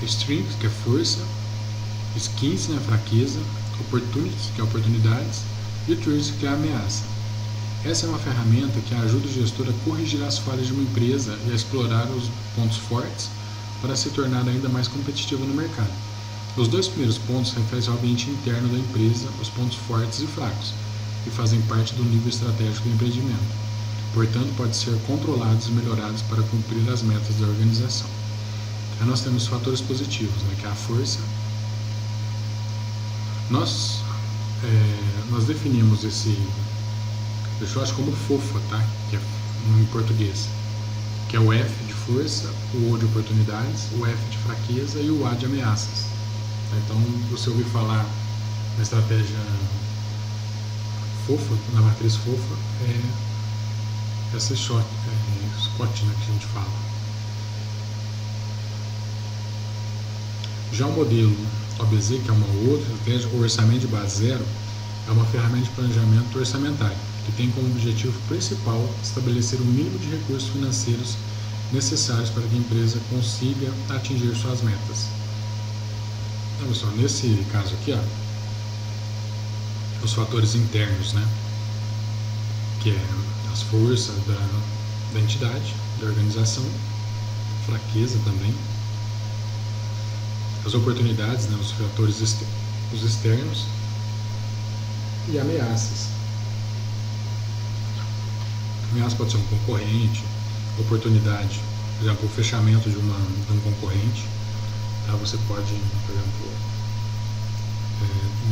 Strength, que é força, skills, né, fraqueza, opportunities, que é oportunidades, e threats, que é ameaça. Essa é uma ferramenta que ajuda o gestor a corrigir as falhas de uma empresa e a explorar os pontos fortes para se tornar ainda mais competitivo no mercado. Os dois primeiros pontos referem ao ambiente interno da empresa, os pontos fortes e fracos, que fazem parte do nível estratégico do empreendimento. Portanto, podem ser controlados e melhorados para cumprir as metas da organização. Aí nós temos fatores positivos, né, que é a força. Nós definimos esse SWOT como FOFA, tá? Que é em português, que é o F de força, o O de oportunidades, o F de fraqueza e o A de ameaças. Então, você ouvir falar na estratégia FOFA, na matriz FOFA, é essa SWOT, né, que a gente fala. Já o modelo OBZ, que é uma outra estratégia, o orçamento de base zero, é uma ferramenta de planejamento orçamentário, que tem como objetivo principal estabelecer o mínimo de recursos financeiros necessários para que a empresa consiga atingir suas metas. Então, pessoal, nesse caso aqui, os fatores internos, né, que é as forças da entidade, da organização, fraqueza também, as oportunidades, né, os fatores os externos e ameaças. Ameaça pode ser um concorrente, oportunidade, por exemplo, o fechamento de um concorrente. Tá? Você pode, por exemplo,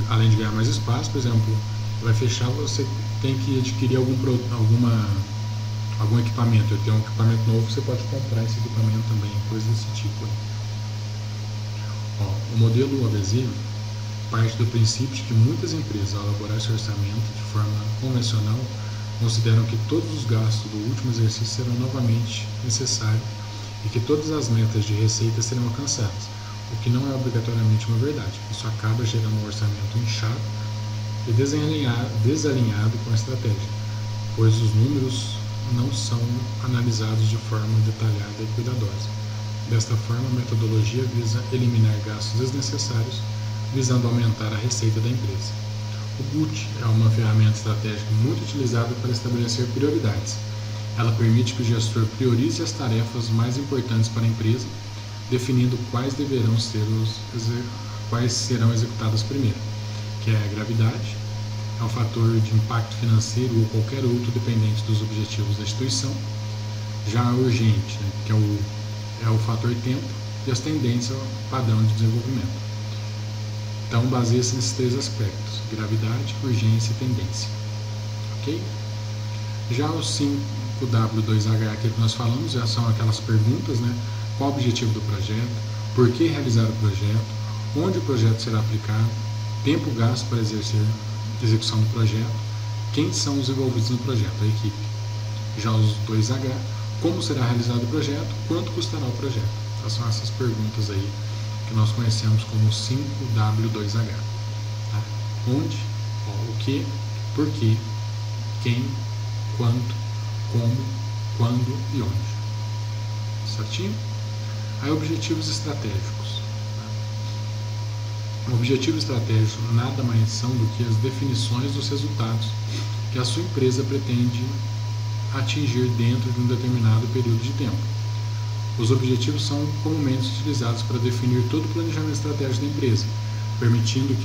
além de ganhar mais espaço, por exemplo, vai fechar, você tem que adquirir algum equipamento. Eu tenho um equipamento novo, você pode comprar esse equipamento também, coisas desse tipo. O modelo OBZ parte do princípio de que muitas empresas, ao elaborar seu orçamento de forma convencional, consideram que todos os gastos do último exercício serão novamente necessários e que todas as metas de receita serão alcançadas, o que não é obrigatoriamente uma verdade. Isso acaba gerando um orçamento inchado e desalinhado com a estratégia, pois os números não são analisados de forma detalhada e cuidadosa. Desta forma, a metodologia visa eliminar gastos desnecessários, visando aumentar a receita da empresa. O GUT é uma ferramenta estratégica muito utilizada para estabelecer prioridades. Ela permite que o gestor priorize as tarefas mais importantes para a empresa, definindo quais serão executadas primeiro, que é a gravidade, é um fator de impacto financeiro ou qualquer outro dependente dos objetivos da instituição. Já a urgente, né, que é o fator tempo, e as tendências ao padrão de desenvolvimento. Então, baseia-se nesses três aspectos: gravidade, urgência e tendência. Ok? Já o 5W2H que nós falamos já são aquelas perguntas, né? Qual o objetivo do projeto? Por que realizar o projeto? Onde o projeto será aplicado? Tempo gasto para execução do projeto? Quem são os envolvidos no projeto? A equipe. Já os 2H, como será realizado o projeto? Quanto custará o projeto? Então, são essas perguntas aí que nós conhecemos como 5W2H. Tá? Onde, o que, por quê, quem, quanto, como, quando e onde. Certinho? Aí, objetivos estratégicos. Tá? Objetivos estratégicos nada mais são do que as definições dos resultados que a sua empresa pretende atingir dentro de um determinado período de tempo. Os objetivos são comumente utilizados para definir todo o planejamento estratégico da empresa, permitindo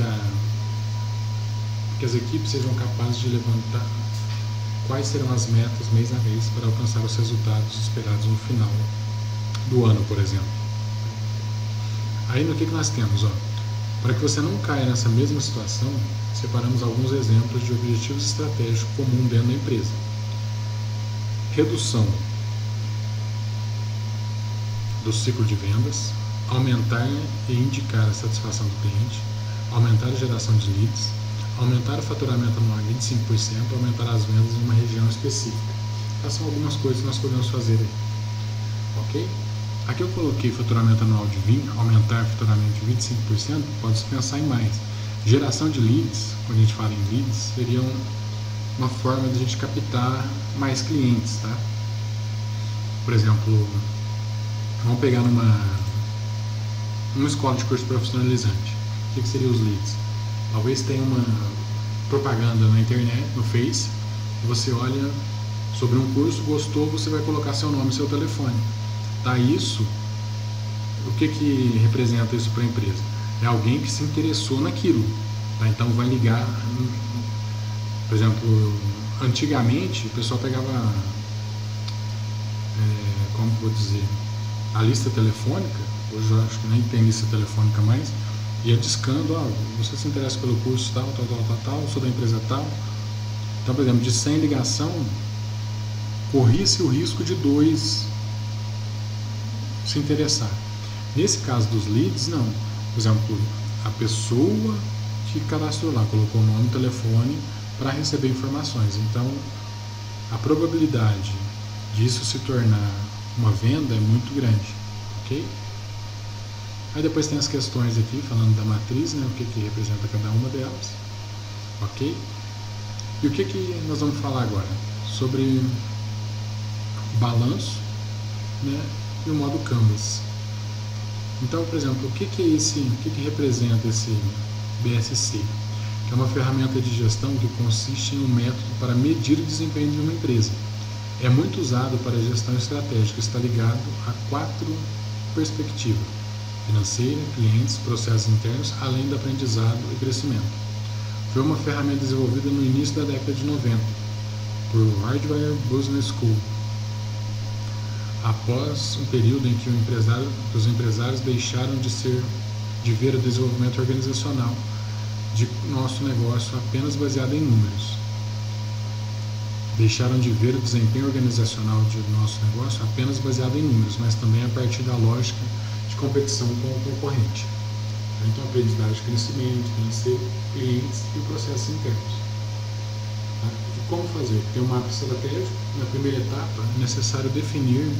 que as equipes sejam capazes de levantar quais serão as metas mês a mês para alcançar os resultados esperados no final do ano, por exemplo. Aí no que nós temos? Para que você não caia nessa mesma situação, separamos alguns exemplos de objetivos estratégicos comuns dentro da empresa. redução do ciclo de vendas, aumentar e indicar a satisfação do cliente, aumentar a geração de leads, aumentar o faturamento anual em 25%, aumentar as vendas em uma região específica. Essas são algumas coisas que nós podemos fazer aí. Ok? Aqui eu coloquei faturamento anual de 20%, aumentar o faturamento de 25%, pode-se pensar em mais. Geração de leads, quando a gente fala em leads, seria uma forma de a gente captar mais clientes, tá? Por exemplo, vamos pegar numa escola de curso profissionalizante. O que seriam os leads? Talvez tenha uma propaganda na internet, no Face, você olha sobre um curso, gostou, você vai colocar seu nome e seu telefone. Tá, isso, o que representa isso para a empresa? É alguém que se interessou naquilo, tá? Então vai ligar, por exemplo, antigamente o pessoal pegava, como vou dizer, a lista telefônica, hoje eu acho que nem tem lista telefônica mais, ia discando, você se interessa pelo curso tal, sou da empresa tal. Então, por exemplo, de 100 ligação, corria-se o risco de 2 se interessar. Nesse caso dos leads, não. Por exemplo, a pessoa que cadastrou lá, colocou o nome e telefone para receber informações. Então, a probabilidade disso se tornar uma venda é muito grande, ok? Aí depois tem as questões aqui, falando da matriz, né, o que representa cada uma delas, ok? E o que nós vamos falar agora? Sobre balanço, né, e o modo Canvas. Então, por exemplo, o que representa esse BSC? Que é uma ferramenta de gestão que consiste em um método para medir o desempenho de uma empresa. É muito usado para a gestão estratégica, está ligado a 4 perspectivas: financeira, clientes, processos internos, além do aprendizado e crescimento. Foi uma ferramenta desenvolvida no início da década de 90 por Harvard Business School, após um período em que os empresários deixaram de ver o desenvolvimento organizacional de nosso negócio apenas baseado em números. Deixaram de ver o desempenho organizacional de nosso negócio apenas baseado em números, mas também a partir da lógica de competição com o concorrente. Então, aprendizagem, crescimento, financeiro, clientes e processos internos. Tá? E como fazer? Tem um mapa estratégico. Na primeira etapa, é necessário definir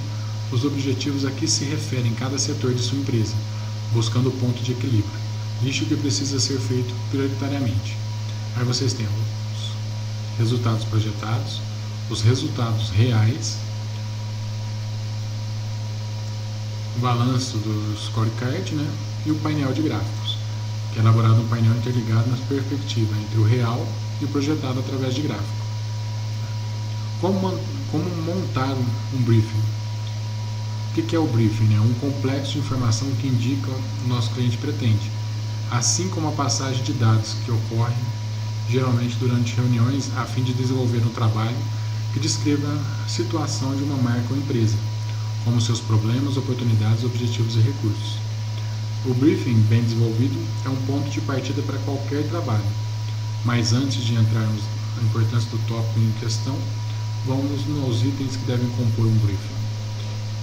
os objetivos a que se refere em cada setor de sua empresa, buscando o ponto de equilíbrio. Nicho que precisa ser feito prioritariamente. Aí vocês têm os resultados projetados, os resultados reais, o balanço do scorecard, né, e o painel de gráficos, que é elaborado um painel interligado na perspectiva entre o real e o projetado através de gráfico. Como montar um briefing? O que é o briefing? É um complexo de informação que indica o nosso cliente pretende, assim como a passagem de dados que ocorre geralmente durante reuniões a fim de desenvolver um trabalho que descreva a situação de uma marca ou empresa, como seus problemas, oportunidades, objetivos e recursos. O briefing bem desenvolvido é um ponto de partida para qualquer trabalho, mas antes de entrarmos na importância do tópico em questão, vamos nos itens que devem compor um briefing.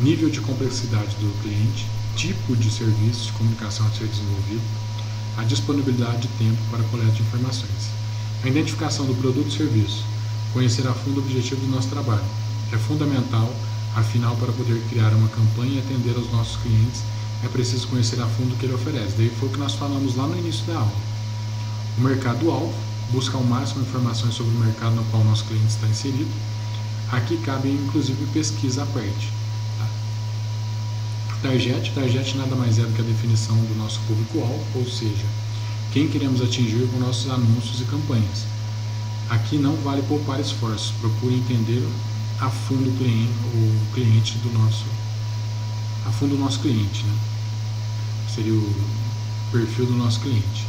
Nível de complexidade do cliente, tipo de serviço de comunicação a ser desenvolvido, a disponibilidade de tempo para a coleta de informações. A identificação do produto e serviço, conhecer a fundo o objetivo do nosso trabalho. É fundamental, afinal, para poder criar uma campanha e atender aos nossos clientes, é preciso conhecer a fundo o que ele oferece. Daí foi o que nós falamos lá no início da aula. O mercado-alvo, busca ao máximo informações sobre o mercado no qual o nosso cliente está inserido. Aqui cabe, inclusive, pesquisa à parte. Target nada mais é do que a definição do nosso público-alvo, ou seja, quem queremos atingir com nossos anúncios e campanhas. Aqui não vale poupar esforços, procure entender a fundo o cliente do nosso cliente, né? Seria o perfil do nosso cliente.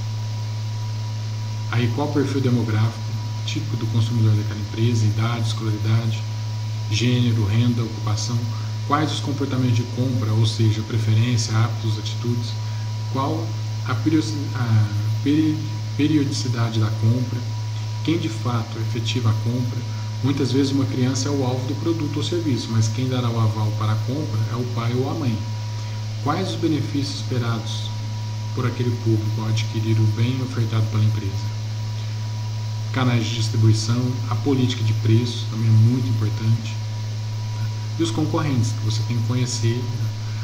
Aí qual o perfil demográfico, tipo do consumidor daquela empresa, idade, escolaridade, gênero, renda, ocupação, quais os comportamentos de compra, ou seja, preferência, hábitos, atitudes, qual a periodicidade da compra, quem de fato efetiva a compra, Muitas vezes uma criança é o alvo do produto ou serviço, mas quem dará o aval para a compra é o pai ou a mãe. Quais os benefícios esperados por aquele público ao adquirir o bem ofertado pela empresa? Canais de distribuição, a política de preço também é muito importante. E os concorrentes, que você tem que conhecer.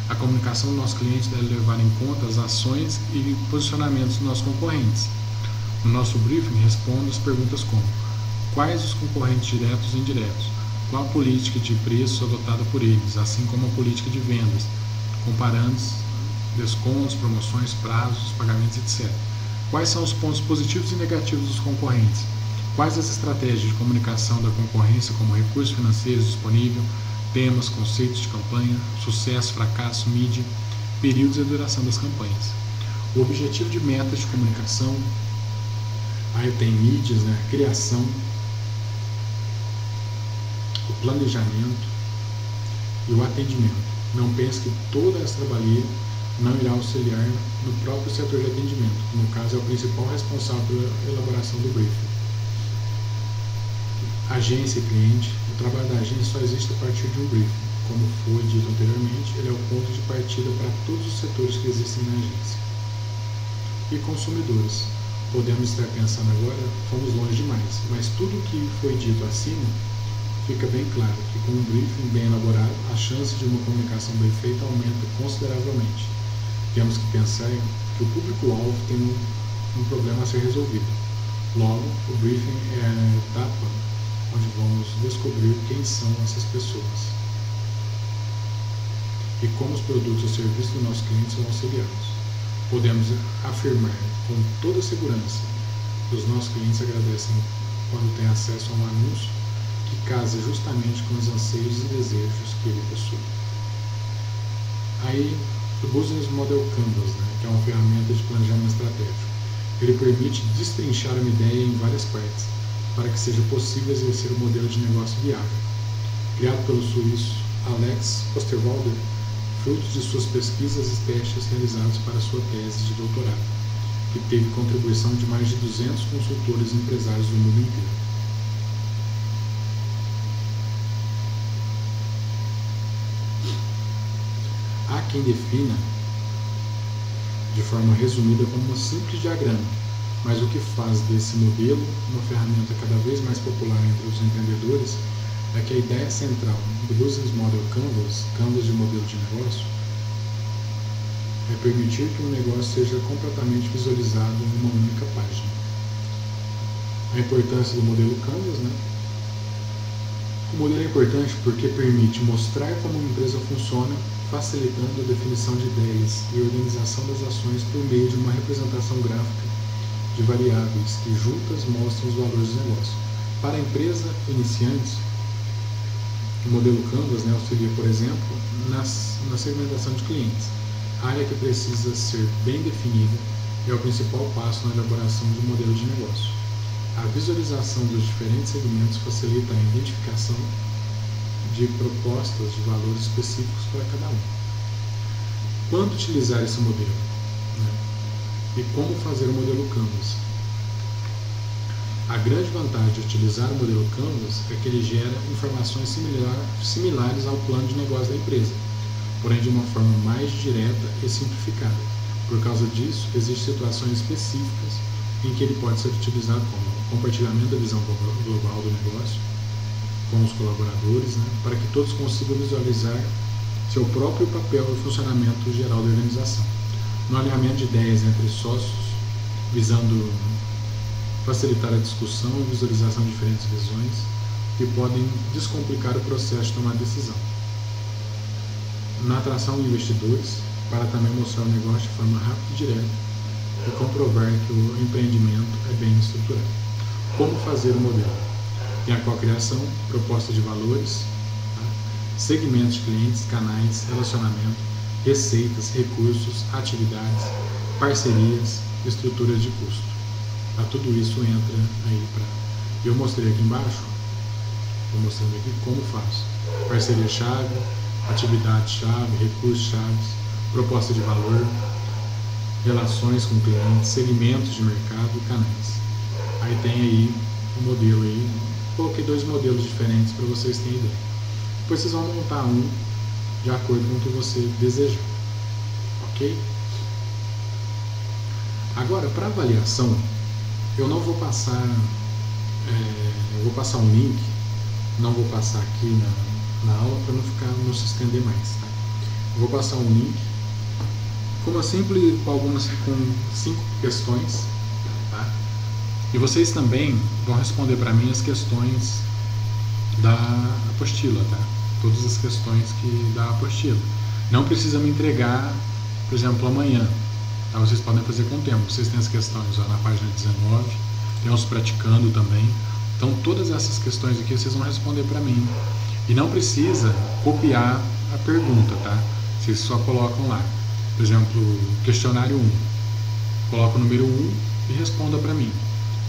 A comunicação do nosso cliente deve levar em conta as ações e posicionamentos dos nossos concorrentes. No nosso briefing, responda as perguntas como: quais os concorrentes diretos e indiretos? Qual a política de preço adotada por eles, assim como a política de vendas, comparando descontos, promoções, prazos, pagamentos, etc. Quais são os pontos positivos e negativos dos concorrentes? Quais as estratégias de comunicação da concorrência, como recursos financeiros disponíveis, temas, conceitos de campanha, sucesso, fracasso, mídia, períodos e duração das campanhas. O objetivo de metas de comunicação, aí tem mídias, criação, o planejamento e o atendimento. Não pense que toda essa trabalheira não irá auxiliar no próprio setor de atendimento, que no caso é o principal responsável pela elaboração do briefing. Agência e cliente. O trabalho da agência só existe a partir de um briefing. Como foi dito anteriormente, ele é o ponto de partida para todos os setores que existem na agência. E consumidores. Podemos estar pensando agora, fomos longe demais, mas tudo o que foi dito acima fica bem claro que com um briefing bem elaborado, a chance de uma comunicação bem feita aumenta consideravelmente. Temos que pensar que o público-alvo tem um problema a ser resolvido. Logo, o briefing é a etapa onde vamos descobrir quem são essas pessoas e como os produtos ou serviços dos nossos clientes são auxiliados. Podemos afirmar com toda segurança que os nossos clientes agradecem quando têm acesso a um anúncio que casa justamente com os anseios e desejos que ele possui. Aí, o Business Model Canvas, que é uma ferramenta de planejamento estratégico. Ele permite destrinchar uma ideia em várias partes, para que seja possível exercer um modelo de negócio viável. Criado pelo suíço Alex Osterwalder, fruto de suas pesquisas e testes realizados para sua tese de doutorado, que teve contribuição de mais de 200 consultores e empresários do mundo inteiro. Há quem defina de forma resumida como um simples diagrama, mas o que faz desse modelo uma ferramenta cada vez mais popular entre os empreendedores é que a ideia central do Business Model Canvas de modelo de negócio, é permitir que um negócio seja completamente visualizado em uma única página. A importância do modelo Canvas, O modelo é importante porque permite mostrar como uma empresa funciona, facilitando a definição de ideias e organização das ações por meio de uma representação gráfica de variáveis que juntas mostram os valores do negócio. Para a empresa iniciante, o modelo Canvas auxilia, por exemplo, na segmentação de clientes. A área que precisa ser bem definida é o principal passo na elaboração de um modelo de negócio. A visualização dos diferentes segmentos facilita a identificação de propostas de valores específicos para cada um. Quando utilizar esse modelo? E como fazer o modelo Canvas? A grande vantagem de utilizar o modelo Canvas é que ele gera informações similares ao plano de negócio da empresa, porém de uma forma mais direta e simplificada. Por causa disso, existem situações específicas em que ele pode ser utilizado como compartilhamento da visão global do negócio com os colaboradores, para que todos consigam visualizar seu próprio papel e funcionamento geral da organização. No alinhamento de ideias entre sócios, visando facilitar a discussão e visualização de diferentes visões que podem descomplicar o processo de tomar decisão. Na atração de investidores, para também mostrar o negócio de forma rápida e direta e comprovar que o empreendimento é bem estruturado. Como fazer o modelo? Tem a cocriação, proposta de valores, segmentos de clientes, canais, relacionamento, receitas, recursos, atividades, parcerias, estruturas de custo. Tudo isso entra aí para... Eu mostrei aqui embaixo, estou mostrando aqui como faço. Parceria-chave, atividade-chave, recursos-chave, proposta de valor, relações com clientes, segmentos de mercado e canais. Aí tem aí o modelo aí coloquei 2 modelos diferentes para vocês terem ideia. Depois vocês vão montar um de acordo com o que você desejar. Ok? Agora, para avaliação, eu não vou passar, eu vou passar um link, não vou passar aqui na aula para não se estender mais. Tá? Eu vou passar um link com 5 questões, tá? E vocês também vão responder para mim as questões da apostila, tá? Todas as questões da apostila. Não precisa me entregar, por exemplo, amanhã. Tá? Vocês podem fazer com o tempo. Vocês têm as questões na página 19, tem os praticando também. Então todas essas questões aqui vocês vão responder para mim. E não precisa copiar a pergunta, tá? Vocês só colocam lá. Por exemplo, questionário 1. Coloca o número 1 e responda para mim.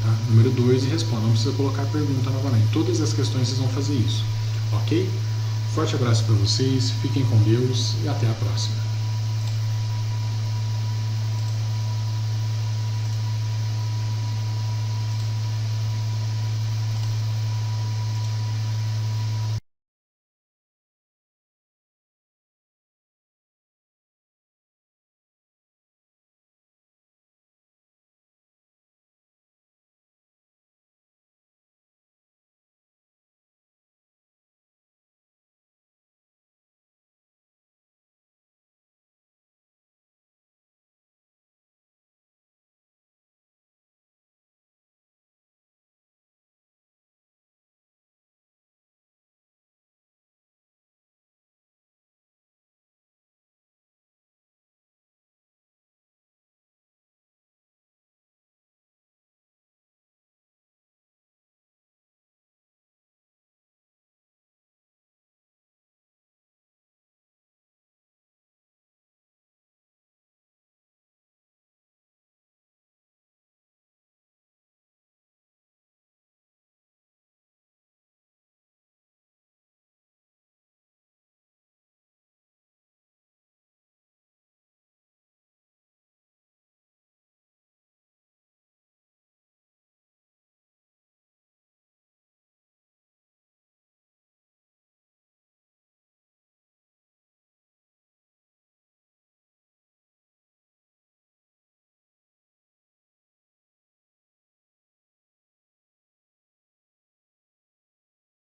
Tá? Número 2 e responda. Não precisa colocar a pergunta novamente. Todas as questões vocês vão fazer isso. Ok? Forte abraço para vocês, fiquem com Deus e até a próxima.